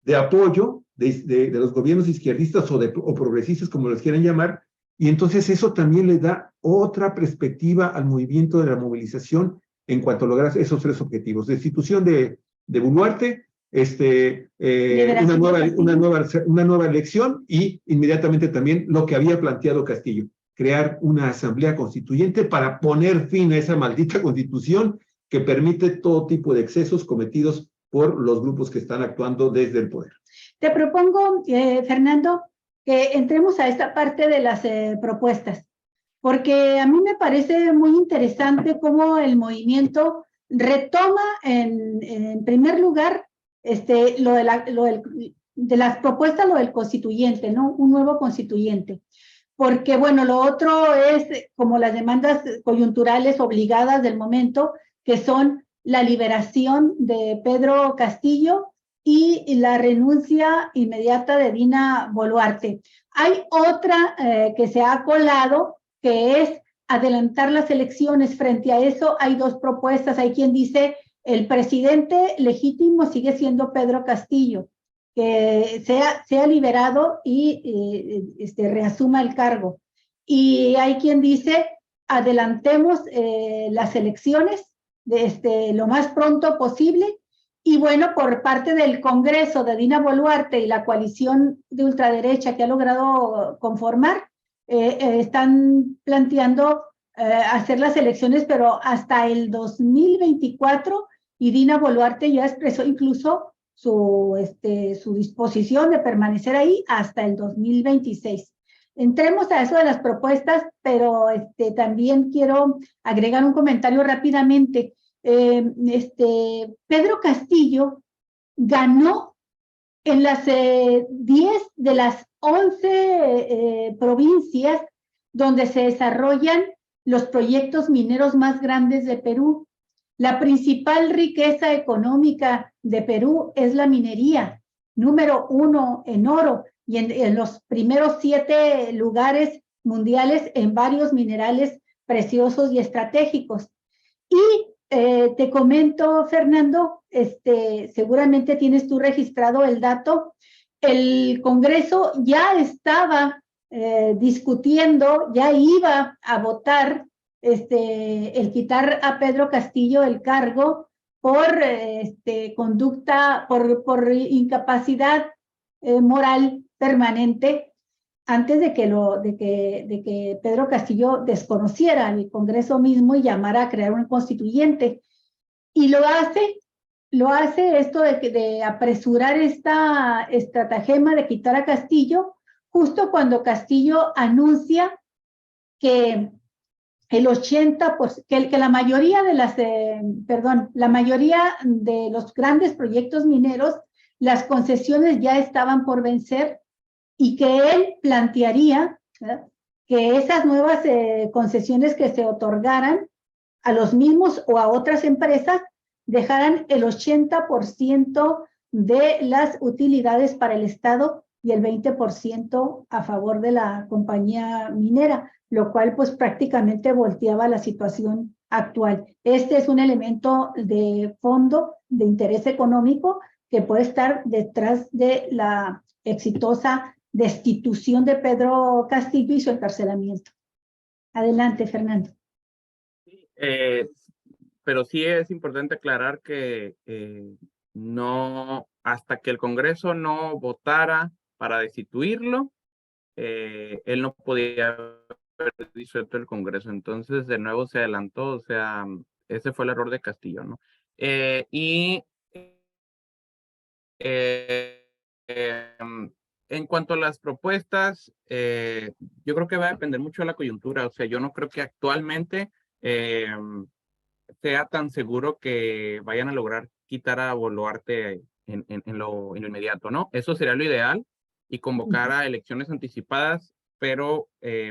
de apoyo de los gobiernos izquierdistas o progresistas, como los quieran llamar, y entonces eso también le da otra perspectiva al movimiento de la movilización en cuanto a lograr esos tres objetivos: destitución de Boluarte, una nueva elección, y inmediatamente también lo que había planteado Castillo, crear una asamblea constituyente para poner fin a esa maldita constitución que permite todo tipo de excesos cometidos por los grupos que están actuando desde el poder. Te propongo, Fernando, que entremos a esta parte de las propuestas, porque a mí me parece muy interesante cómo el movimiento retoma en primer lugar de las propuestas, lo del constituyente, ¿no? Un nuevo constituyente. Porque, bueno, lo otro es como las demandas coyunturales obligadas del momento, que son la liberación de Pedro Castillo y la renuncia inmediata de Dina Boluarte. Hay otra que se ha colado, que es adelantar las elecciones. Frente a eso hay dos propuestas. Hay quien dice el presidente legítimo sigue siendo Pedro Castillo, que sea liberado y reasuma el cargo. Y hay quien dice adelantemos las elecciones lo más pronto posible. Y bueno, por parte del Congreso de Dina Boluarte y la coalición de ultraderecha que ha logrado conformar, están planteando hacer las elecciones, pero hasta el 2024, y Dina Boluarte ya expresó incluso su disposición de permanecer ahí hasta el 2026. entremos a eso de las propuestas, pero también quiero agregar un comentario rápidamente. Pedro Castillo ganó en las 10 de las 11 provincias donde se desarrollan los proyectos mineros más grandes de Perú. La principal riqueza económica de Perú es la minería, número 1 en oro y en los primeros 7 lugares mundiales en varios minerales preciosos y estratégicos. Y te comento, Fernando, seguramente tienes tú registrado el dato, el Congreso ya estaba discutiendo, ya iba a votar el quitar a Pedro Castillo el cargo por conducta, por incapacidad moral permanente, antes de que Pedro Castillo desconociera el Congreso mismo y llamara a crear un constituyente. Y lo hace esto de apresurar esta estratagema de quitar a Castillo, justo cuando Castillo anuncia que el 80%, pues, que la mayoría de la mayoría de los grandes proyectos mineros, las concesiones ya estaban por vencer, y que él plantearía, ¿verdad?, que esas nuevas concesiones que se otorgaran a los mismos o a otras empresas dejaran el 80% de las utilidades para el Estado y el 20% a favor de la compañía minera, lo cual pues prácticamente volteaba la situación actual. Este es un elemento de fondo de interés económico que puede estar detrás de la exitosa destitución de Pedro Castillo y su encarcelamiento. Adelante, Fernando. Pero sí es importante aclarar que no, hasta que el Congreso no votara para destituirlo, él no podía haber disuelto el Congreso. Entonces, de nuevo se adelantó, o sea, ese fue el error de Castillo, ¿no? En cuanto a las propuestas, yo creo que va a depender mucho de la coyuntura. O sea, yo no creo que actualmente sea tan seguro que vayan a lograr quitar a Boluarte en lo inmediato, ¿no? Eso sería lo ideal, y convocar a elecciones anticipadas, pero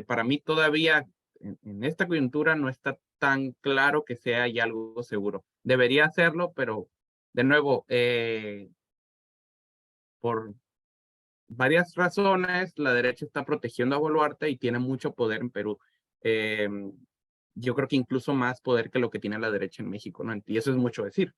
para mí todavía en esta coyuntura no está tan claro que sea ya algo seguro. Debería hacerlo, pero de nuevo, por varias razones, la derecha está protegiendo a Boluarte y tiene mucho poder en Perú. Yo creo que incluso más poder que lo que tiene la derecha en México, ¿no? Y eso es mucho decir.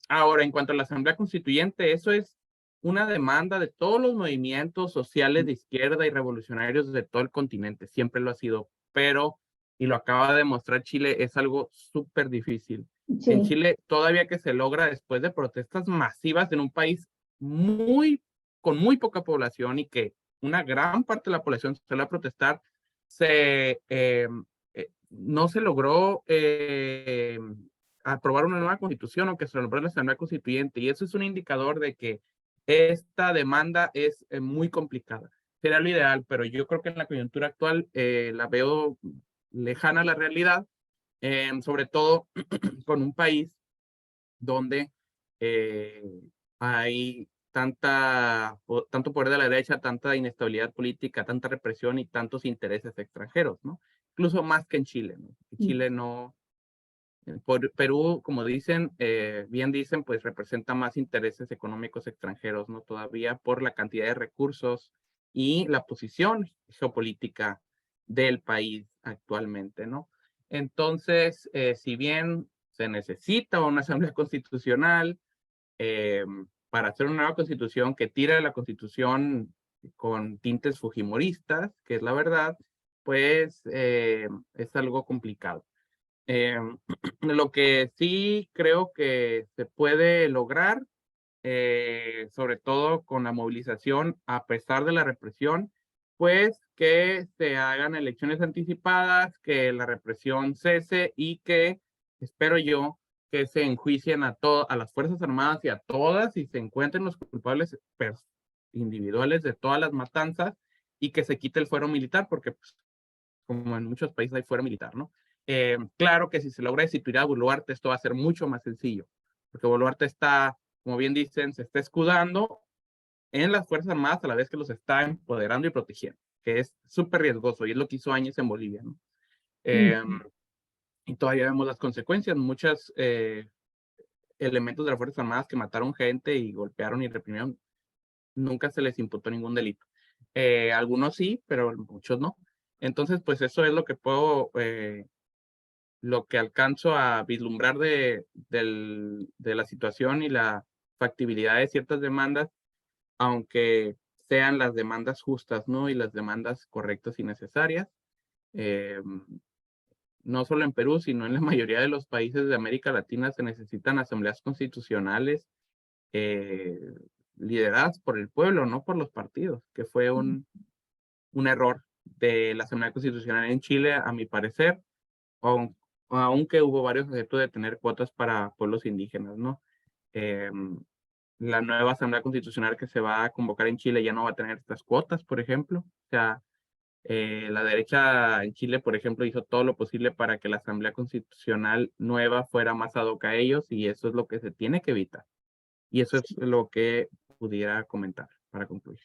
Ahora, en cuanto a la Asamblea Constituyente, eso es una demanda de todos los movimientos sociales de izquierda y revolucionarios de todo el continente. Siempre lo ha sido, pero, y lo acaba de demostrar Chile, es algo súper difícil. Sí. En Chile, todavía que se logra después de protestas masivas en un país con muy poca población, y que una gran parte de la población salió a protestar, no se logró aprobar una nueva constitución, aunque se logró la Asamblea Constituyente, y eso es un indicador de que esta demanda es muy complicada. Sería lo ideal, pero yo creo que en la coyuntura actual la veo lejana a la realidad, sobre todo con un país donde hay tanto poder de la derecha, tanta inestabilidad política, tanta represión y tantos intereses extranjeros, ¿no? Incluso más que en Chile, ¿no? Chile no, Perú, como dicen, bien dicen, pues representa más intereses económicos extranjeros, ¿no? Todavía por la cantidad de recursos y la posición geopolítica del país actualmente, ¿no? Entonces, si bien se necesita una asamblea constitucional para hacer una nueva constitución que tire de la constitución con tintes fujimoristas, que es la verdad, pues es algo complicado. Lo que sí creo que se puede lograr, sobre todo con la movilización, a pesar de la represión, pues que se hagan elecciones anticipadas, que la represión cese y que, espero yo, que se enjuicien a las Fuerzas Armadas y a todas, y se encuentren los culpables individuales de todas las matanzas, y que se quite el fuero militar, porque pues, como en muchos países hay fuero militar, ¿no? Claro que si se logra destituir a Boluarte, esto va a ser mucho más sencillo, porque Boluarte está, como bien dicen, se está escudando en las Fuerzas Armadas a la vez que los está empoderando y protegiendo, que es súper riesgoso, y es lo que hizo Áñez en Bolivia, ¿no? Y todavía vemos las consecuencias, muchos elementos de las Fuerzas Armadas que mataron gente y golpearon y reprimieron, nunca se les imputó ningún delito. Algunos sí, pero muchos no. Entonces, pues eso es lo que puedo, lo que alcanzo a vislumbrar de la situación y la factibilidad de ciertas demandas, aunque sean las demandas justas, ¿no? Y las demandas correctas y necesarias. No solo en Perú, sino en la mayoría de los países de América Latina se necesitan asambleas constitucionales lideradas por el pueblo, no por los partidos, que fue un error de la Asamblea Constitucional en Chile, a mi parecer, aunque hubo varios aceptos de tener cuotas para pueblos indígenas, ¿no? La nueva Asamblea Constitucional que se va a convocar en Chile ya no va a tener estas cuotas, por ejemplo. O sea, la derecha en Chile, por ejemplo, hizo todo lo posible para que la Asamblea Constitucional nueva fuera más ad hoc a ellos, y eso es lo que se tiene que evitar. Y eso es lo que pudiera comentar para concluir.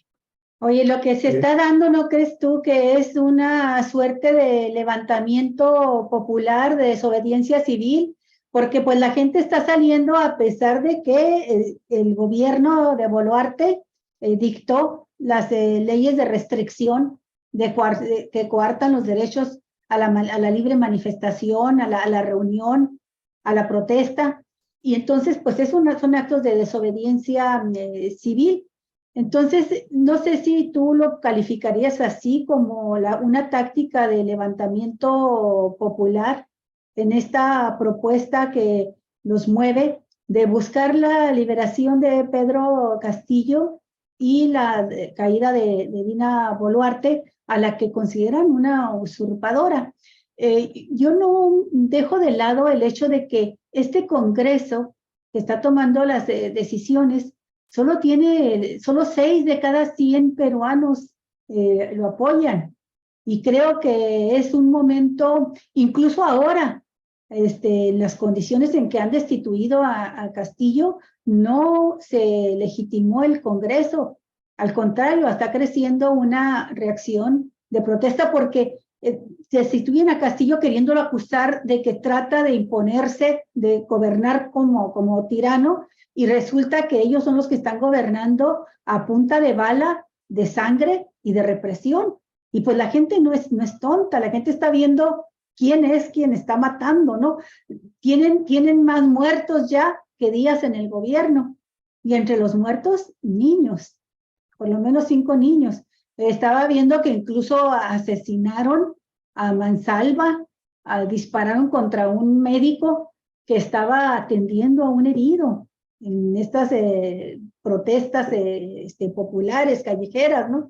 Oye, lo que se está dando, ¿no crees tú que es una suerte de levantamiento popular, de desobediencia civil? Porque pues la gente está saliendo a pesar de que el gobierno de Boluarte dictó las leyes de restricción que coartan los derechos a la libre manifestación, a la reunión, a la protesta. Y entonces pues son actos de desobediencia civil. Entonces, no sé si tú lo calificarías así como una táctica de levantamiento popular en esta propuesta que nos mueve de buscar la liberación de Pedro Castillo y la caída de Dina Boluarte, a la que consideran una usurpadora. Yo no dejo de lado el hecho de que este Congreso que está tomando las decisiones solo 6 de cada 100 peruanos lo apoyan. Y creo que es un momento, incluso ahora, en las condiciones en que han destituido a Castillo, no se legitimó el Congreso. Al contrario, está creciendo una reacción de protesta porque se destituyen a Castillo queriéndolo acusar de que trata de imponerse, de gobernar como tirano, y resulta que ellos son los que están gobernando a punta de bala, de sangre y de represión. Y pues la gente no es tonta, la gente está viendo quién es quien está matando, ¿no? Tienen más muertos ya que días en el gobierno. Y entre los muertos, niños, por lo menos 5 niños. Estaba viendo que incluso asesinaron a mansalva, dispararon contra un médico que estaba atendiendo a un herido en estas protestas populares, callejeras, ¿no?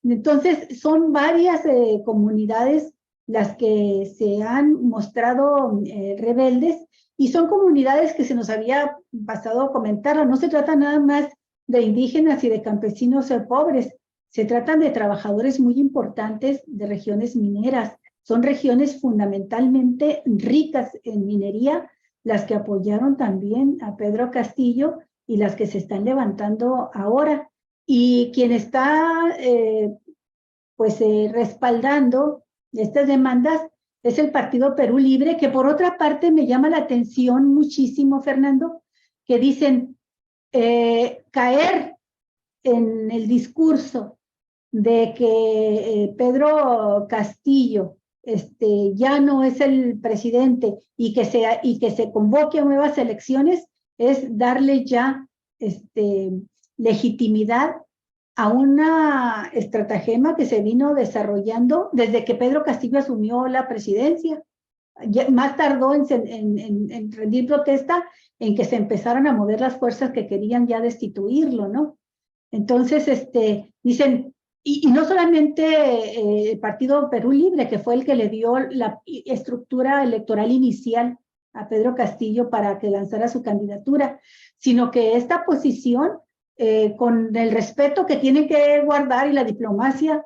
Entonces, son varias comunidades las que se han mostrado rebeldes, y son comunidades que se nos había pasado a comentar. No se trata nada más de indígenas y de campesinos pobres, se tratan de trabajadores muy importantes de regiones mineras. Son regiones fundamentalmente ricas en minería, las que apoyaron también a Pedro Castillo y las que se están levantando ahora. Y quien está respaldando estas demandas es el Partido Perú Libre, que por otra parte me llama la atención muchísimo, Fernando, que dicen caer en el discurso de que Pedro Castillo ya no es el presidente y que se convoque a nuevas elecciones, es darle ya legitimidad a una estratagema que se vino desarrollando desde que Pedro Castillo asumió la presidencia. Más tardó en rendir protesta en que se empezaron a mover las fuerzas que querían ya destituirlo, ¿no? Entonces, dicen, y no solamente el Partido Perú Libre, que fue el que le dio la estructura electoral inicial a Pedro Castillo para que lanzara su candidatura, sino que esta posición, con el respeto que tienen que guardar y la diplomacia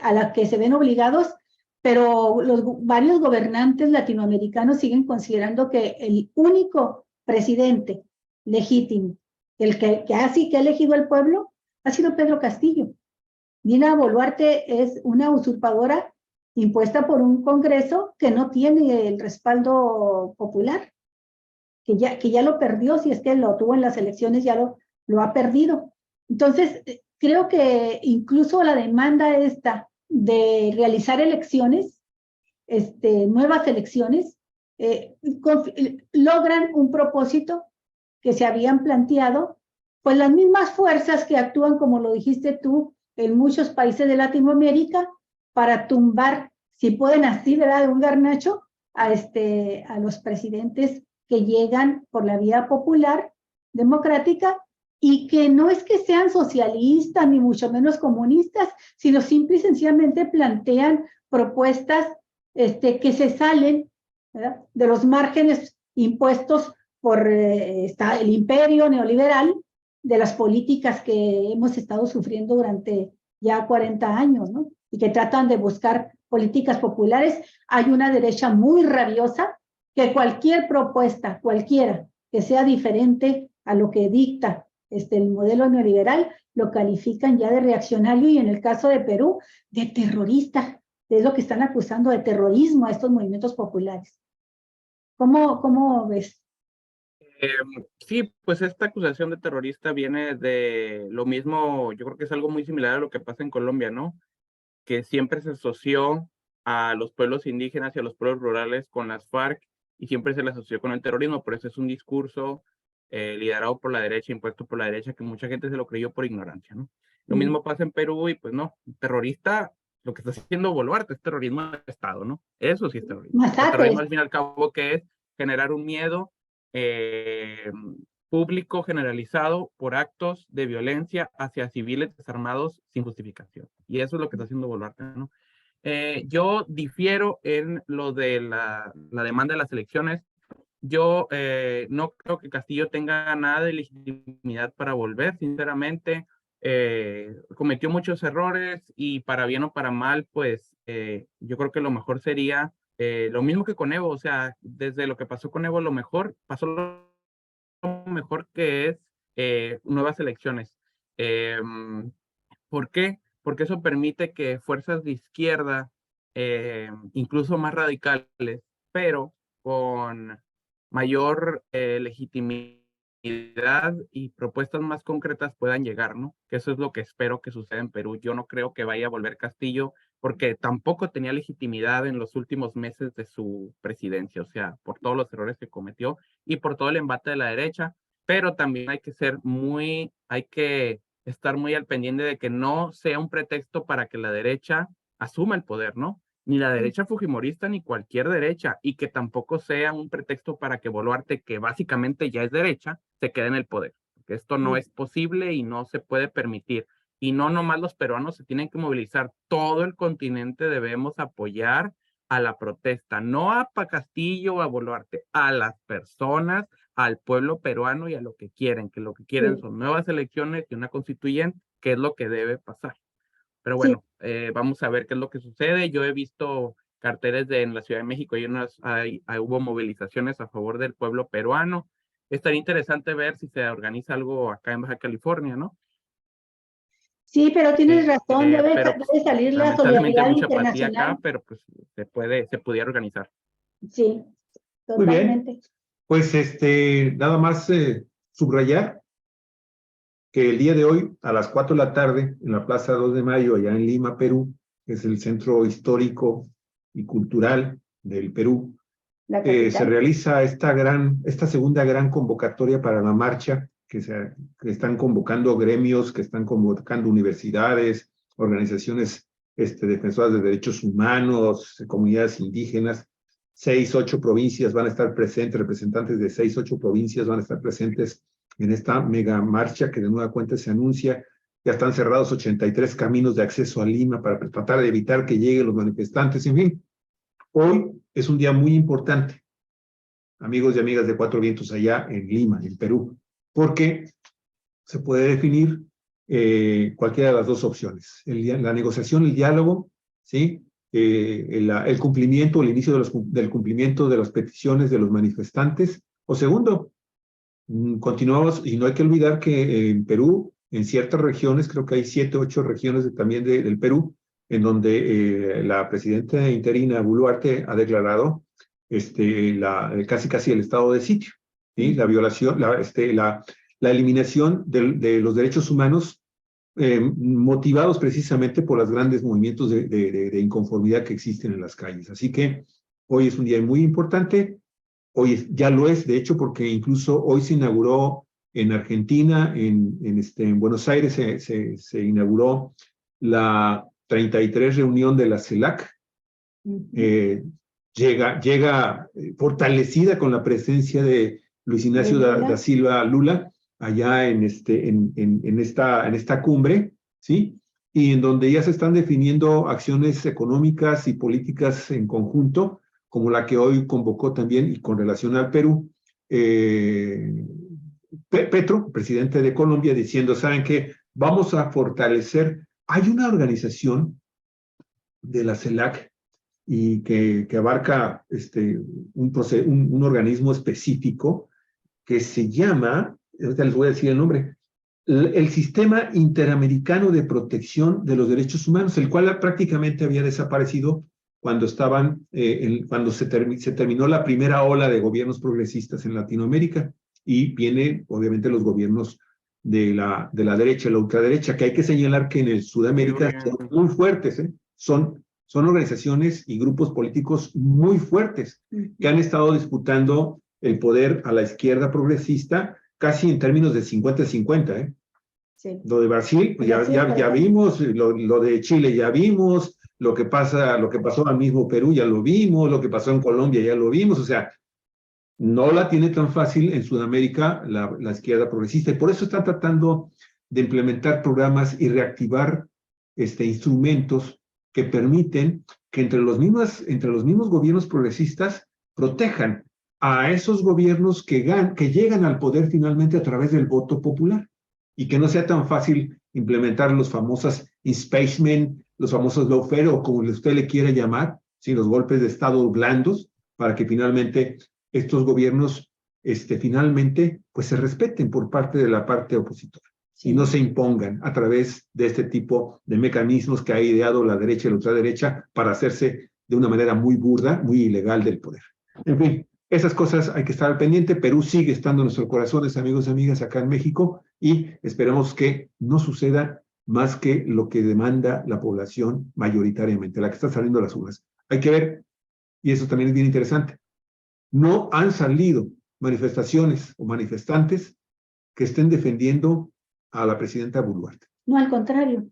a la que se ven obligados, pero varios gobernantes latinoamericanos siguen considerando que el único presidente legítimo, el que ha elegido el pueblo, ha sido Pedro Castillo. Dina Boluarte es una usurpadora impuesta por un Congreso que no tiene el respaldo popular, que ya lo perdió, si es que lo tuvo en las elecciones, ya lo ha perdido. Entonces, creo que incluso la demanda esta de realizar elecciones, nuevas elecciones, logran un propósito que se habían planteado, pues las mismas fuerzas que actúan, como lo dijiste tú, en muchos países de Latinoamérica, para tumbar, si pueden así, ¿verdad?, de un garnacho, a los presidentes que llegan por la vía popular, democrática, y que no es que sean socialistas, ni mucho menos comunistas, sino simple y sencillamente plantean propuestas que se salen, ¿verdad?, de los márgenes impuestos por el imperio neoliberal, de las políticas que hemos estado sufriendo durante ya 40 años, ¿no? Y que tratan de buscar políticas populares. Hay una derecha muy rabiosa que cualquier propuesta, cualquiera, que sea diferente a lo que dicta el modelo neoliberal, lo califican ya de reaccionario, y en el caso de Perú, de terrorista. Es lo que están acusando de terrorismo a estos movimientos populares. ¿Cómo ves? Sí, pues esta acusación de terrorista viene de lo mismo, yo creo que es algo muy similar a lo que pasa en Colombia, ¿no? Que siempre se asoció a los pueblos indígenas y a los pueblos rurales con las FARC, y siempre se les asoció con el terrorismo. Por eso es un discurso liderado por la derecha, impuesto por la derecha, que mucha gente se lo creyó por ignorancia, ¿no? Lo mismo pasa en Perú, y pues no, terrorista, lo que está haciendo Boluarte es terrorismo de Estado, ¿no? Eso sí es terrorismo. El terrorismo, al fin y al cabo, que es generar un miedo público generalizado por actos de violencia hacia civiles desarmados sin justificación. Y eso es lo que está haciendo Boluarte, ¿no? Yo difiero en lo de la demanda de las elecciones. Yo no creo que Castillo tenga nada de legitimidad para volver, sinceramente. Cometió muchos errores, y para bien o para mal, pues yo creo que lo mejor sería lo mismo que con Evo. O sea, desde lo que pasó con Evo, pasó lo mejor, que es nuevas elecciones. ¿Por qué? Porque eso permite que fuerzas de izquierda, incluso más radicales, pero con mayor legitimidad y propuestas más concretas, puedan llegar, ¿no? Que eso es lo que espero que suceda en Perú. Yo no creo que vaya a volver Castillo, porque tampoco tenía legitimidad en los últimos meses de su presidencia, o sea, por todos los errores que cometió y por todo el embate de la derecha. Pero también hay que estar muy al pendiente de que no sea un pretexto para que la derecha asuma el poder, ¿no? Ni la derecha fujimorista, ni cualquier derecha, y que tampoco sea un pretexto para que Boluarte, que básicamente ya es derecha, se quede en el poder. Porque esto no es posible y no se puede permitir. Y no nomás los peruanos se tienen que movilizar, todo el continente debemos apoyar a la protesta, no a Castillo o a Boluarte, a las personas, al pueblo peruano, y a lo que quieren, que lo que quieren son nuevas elecciones y una constituyente, que es lo que debe pasar. Pero bueno, vamos a ver qué es lo que sucede. Yo he visto carteles en la Ciudad de México, y hubo movilizaciones a favor del pueblo peruano. Estaría interesante ver si se organiza algo acá en Baja California, ¿no? Sí, pero tienes razón, debe salir la lamentablemente hay solidaridad mucha apatía internacional. acá, pero pues se pudiera organizar. Sí, Muy bien. totalmente. Pues nada más subrayar que el día de hoy, a las 4 de la tarde, en la Plaza 2 de Mayo, allá en Lima, Perú, que es el centro histórico y cultural del Perú, se realiza esta segunda gran convocatoria para la marcha, que están convocando gremios, que están convocando universidades, organizaciones defensoras de derechos humanos, comunidades indígenas. 6, 8 provincias van a estar presentes, representantes de 6, 8 provincias van a estar presentes en esta mega marcha, que de nueva cuenta se anuncia. Ya están cerrados 83 caminos de acceso a Lima para tratar de evitar que lleguen los manifestantes. En fin, hoy es un día muy importante, amigos y amigas de Cuatro Vientos, allá en Lima, en Perú, porque se puede definir cualquiera de las dos opciones. La negociación, el diálogo, ¿sí? El cumplimiento, el inicio del cumplimiento de las peticiones de los manifestantes. O segundo, continuamos, y no hay que olvidar que en Perú, en ciertas regiones, creo que hay 7, 8 regiones también del Perú, en donde la presidenta interina Boluarte ha declarado casi el estado de sitio, ¿sí? La violación, la eliminación de los derechos humanos motivados precisamente por los grandes movimientos de inconformidad que existen en las calles. Así que hoy es un día muy importante. Hoy ya lo es, de hecho, porque incluso hoy se inauguró en Argentina, en Buenos Aires, se inauguró la 33 reunión de la CELAC. Llega fortalecida con la presencia de Luis Ignacio da Silva Lula, allá en esta cumbre, ¿sí? Y en donde ya se están definiendo acciones económicas y políticas en conjunto, como la que hoy convocó también, y con relación al Perú, Petro, presidente de Colombia, diciendo, ¿saben qué? Vamos a fortalecer. Hay una organización de la CELAC y que abarca un organismo específico que se llama, ahorita les voy a decir el nombre, el Sistema Interamericano de Protección de los Derechos Humanos, el cual prácticamente había desaparecido cuando cuando se terminó la primera ola de gobiernos progresistas en Latinoamérica, y viene obviamente los gobiernos de la derecha, la ultraderecha, que hay que señalar que en Sudamérica son muy fuertes, son organizaciones y grupos políticos muy fuertes que han estado disputando el poder a la izquierda progresista casi en términos de 50-50, Sí. Lo de Brasil, pues ya vimos, lo de Chile ya vimos, lo que pasó al mismo Perú ya lo vimos, lo que pasó en Colombia ya lo vimos, o sea, no la tiene tan fácil en Sudamérica la izquierda progresista, y por eso están tratando de implementar programas y reactivar instrumentos que permiten que entre los mismos gobiernos progresistas protejan a esos gobiernos que llegan al poder finalmente a través del voto popular, y que no sea tan fácil implementar los famosos impeachment, los famosos lawfare, o como usted le quiera llamar, ¿sí? Los golpes de Estado blandos, para que finalmente estos gobiernos finalmente pues se respeten por parte de la parte opositora, sí, y no se impongan a través de este tipo de mecanismos que ha ideado la derecha y la ultraderecha para hacerse de una manera muy burda, muy ilegal del poder. En fin, esas cosas hay que estar al pendiente. Perú sigue estando en nuestros corazones, amigos y amigas, acá en México, y esperamos que no suceda más que lo que demanda la población mayoritariamente, la que está saliendo a las urnas. Hay que ver, y eso también es bien interesante, no han salido manifestaciones o manifestantes que estén defendiendo a la presidenta Boluarte. No, al contrario.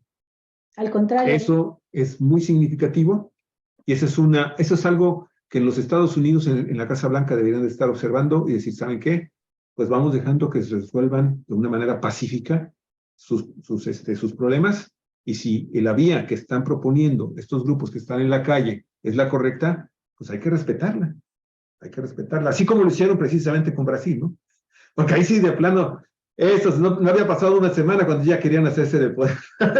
Al contrario. Eso es muy significativo, y eso es algo que en los Estados Unidos, en la Casa Blanca, deberían de estar observando y decir, ¿saben qué? Pues vamos dejando que se resuelvan de una manera pacífica sus problemas, y si la vía que están proponiendo estos grupos que están en la calle es la correcta, pues hay que respetarla. Hay que respetarla, así como lo hicieron precisamente con Brasil, ¿no? Porque ahí sí, de plano, no había pasado una semana cuando ya querían hacerse del poder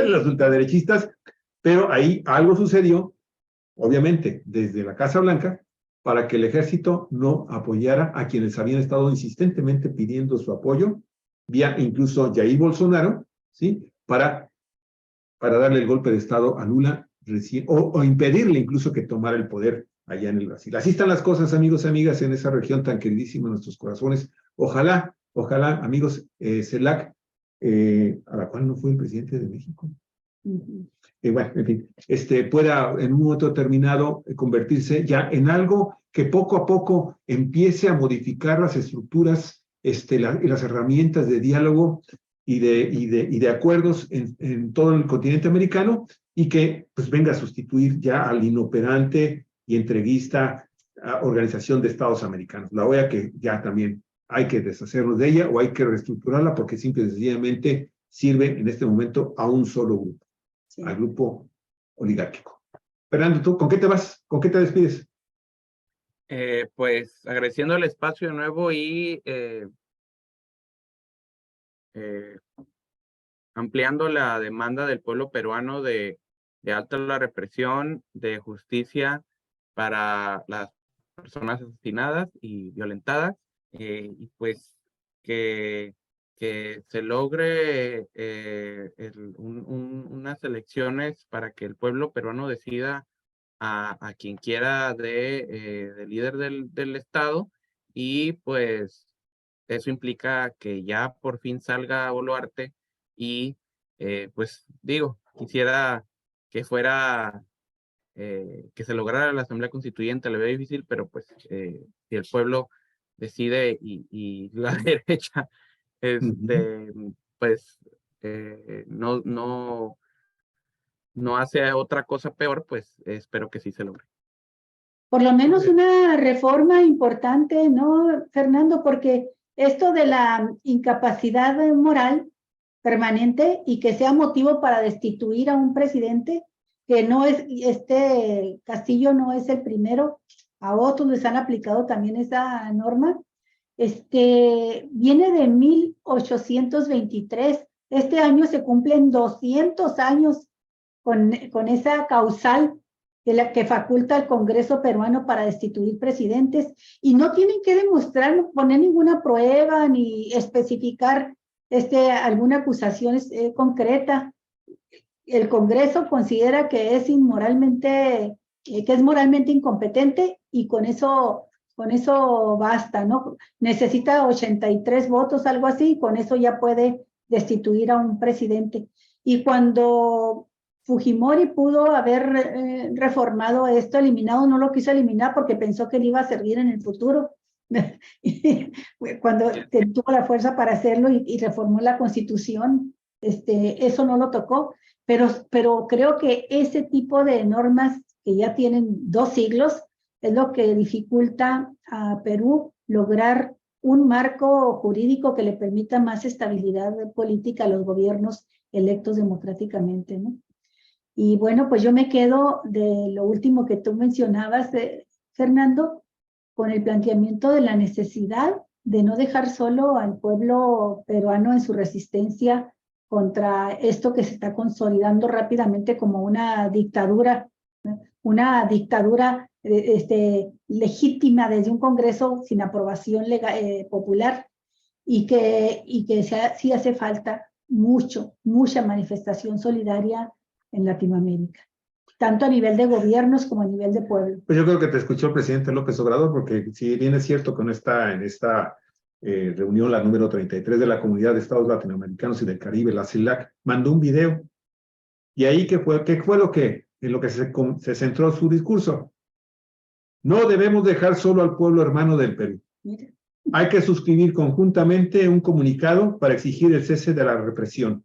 los ultraderechistas, pero ahí algo sucedió, obviamente, desde la Casa Blanca, para que el ejército no apoyara a quienes habían estado insistentemente pidiendo su apoyo, vía incluso Jair Bolsonaro, ¿sí? Para darle el golpe de Estado a Lula, o impedirle incluso que tomara el poder allá en el Brasil. Así están las cosas, amigos y amigas, en esa región tan queridísima en nuestros corazones. Ojalá, amigos, CELAC, a la cual no fue el presidente de México. Bueno, en fin, pueda en un momento determinado convertirse ya en algo que poco a poco empiece a modificar las estructuras y las herramientas de diálogo y de acuerdos en todo el continente americano, y que pues venga a sustituir ya al inoperante y entreguista Organización de Estados Americanos, la OEA, que ya también hay que deshacernos de ella o hay que reestructurarla, porque simple y sencillamente sirve en este momento a un solo grupo, sí, al grupo oligárquico. Fernando, ¿tú con qué te vas? ¿Con qué te despides? Pues agradeciendo el espacio de nuevo y ampliando la demanda del pueblo peruano de alto a la represión, de justicia para las personas asesinadas y violentadas, y pues que se logre unas elecciones para que el pueblo peruano decida a quien quiera de líder del Estado, y pues eso implica que ya por fin salga Boluarte y pues digo, quisiera que fuera, que se lograra la Asamblea Constituyente. Le veo difícil, pero pues si el pueblo decide y la derecha pues no hace otra cosa peor, pues espero que sí se logre. Por lo menos una reforma importante, ¿no, Fernando? Porque esto de la incapacidad moral permanente y que sea motivo para destituir a un presidente, que no es, Castillo no es el primero, a otros les han aplicado también esa norma, viene de 1823. Este año se cumplen 200 años con esa causal que faculta al Congreso peruano para destituir presidentes, y no tienen que demostrar, poner ninguna prueba ni especificar alguna acusación concreta. El Congreso considera que es moralmente incompetente, y con eso basta, ¿no? Necesita 83 votos, algo así, y con eso ya puede destituir a un presidente. Y cuando Fujimori pudo haber reformado esto, eliminado, no lo quiso eliminar porque pensó que le iba a servir en el futuro. Cuando tuvo la fuerza para hacerlo y reformó la Constitución, eso no lo tocó. Pero creo que ese tipo de normas que ya tienen 2 siglos es lo que dificulta a Perú lograr un marco jurídico que le permita más estabilidad política a los gobiernos electos democráticamente, ¿no? Y bueno, pues yo me quedo de lo último que tú mencionabas, Fernando, con el planteamiento de la necesidad de no dejar solo al pueblo peruano en su resistencia contra esto que se está consolidando rápidamente como una dictadura, ¿no? Una dictadura legítima desde un Congreso sin aprobación legal, popular, y que sí hace falta mucha manifestación solidaria en Latinoamérica, tanto a nivel de gobiernos como a nivel de pueblo. Pues yo creo que te escuchó el presidente López Obrador, porque si bien es cierto que no está en esta reunión, la número 33 de la Comunidad de Estados Latinoamericanos y del Caribe, la CELAC, mandó un video. Y ahí, ¿qué fue en lo que se centró su discurso? No debemos dejar solo al pueblo hermano del Perú. Mira. Hay que suscribir conjuntamente un comunicado para exigir el cese de la represión,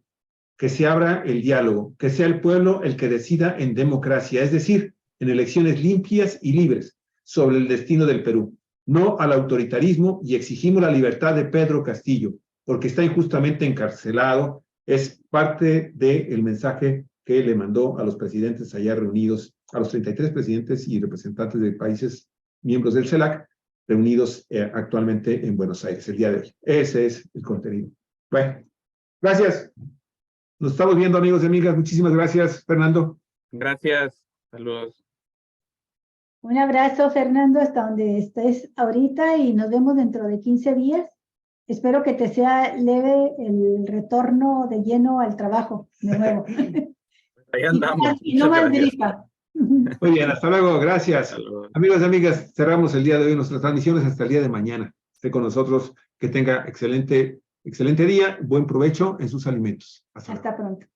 que se abra el diálogo, que sea el pueblo el que decida en democracia, es decir, en elecciones limpias y libres sobre el destino del Perú, no al autoritarismo, y exigimos la libertad de Pedro Castillo, porque está injustamente encarcelado. Es parte del mensaje que le mandó a los presidentes allá reunidos, a los 33 presidentes y representantes de países miembros del CELAC, reunidos actualmente en Buenos Aires el día de hoy. Ese es el contenido. Bueno, gracias. Nos estamos viendo, amigos y amigas. Muchísimas gracias, Fernando. Gracias. Saludos. Un abrazo, Fernando, hasta donde estés ahorita, y nos vemos dentro de 15 días. Espero que te sea leve el retorno de lleno al trabajo, de nuevo. Ahí andamos. Y no más gripa. Muy bien, hasta luego. Gracias. Saludos. Amigos y amigas, cerramos el día de hoy nuestras transmisiones hasta el día de mañana. Esté con nosotros. Que tenga excelente día, buen provecho en sus alimentos. Hasta luego. Hasta pronto.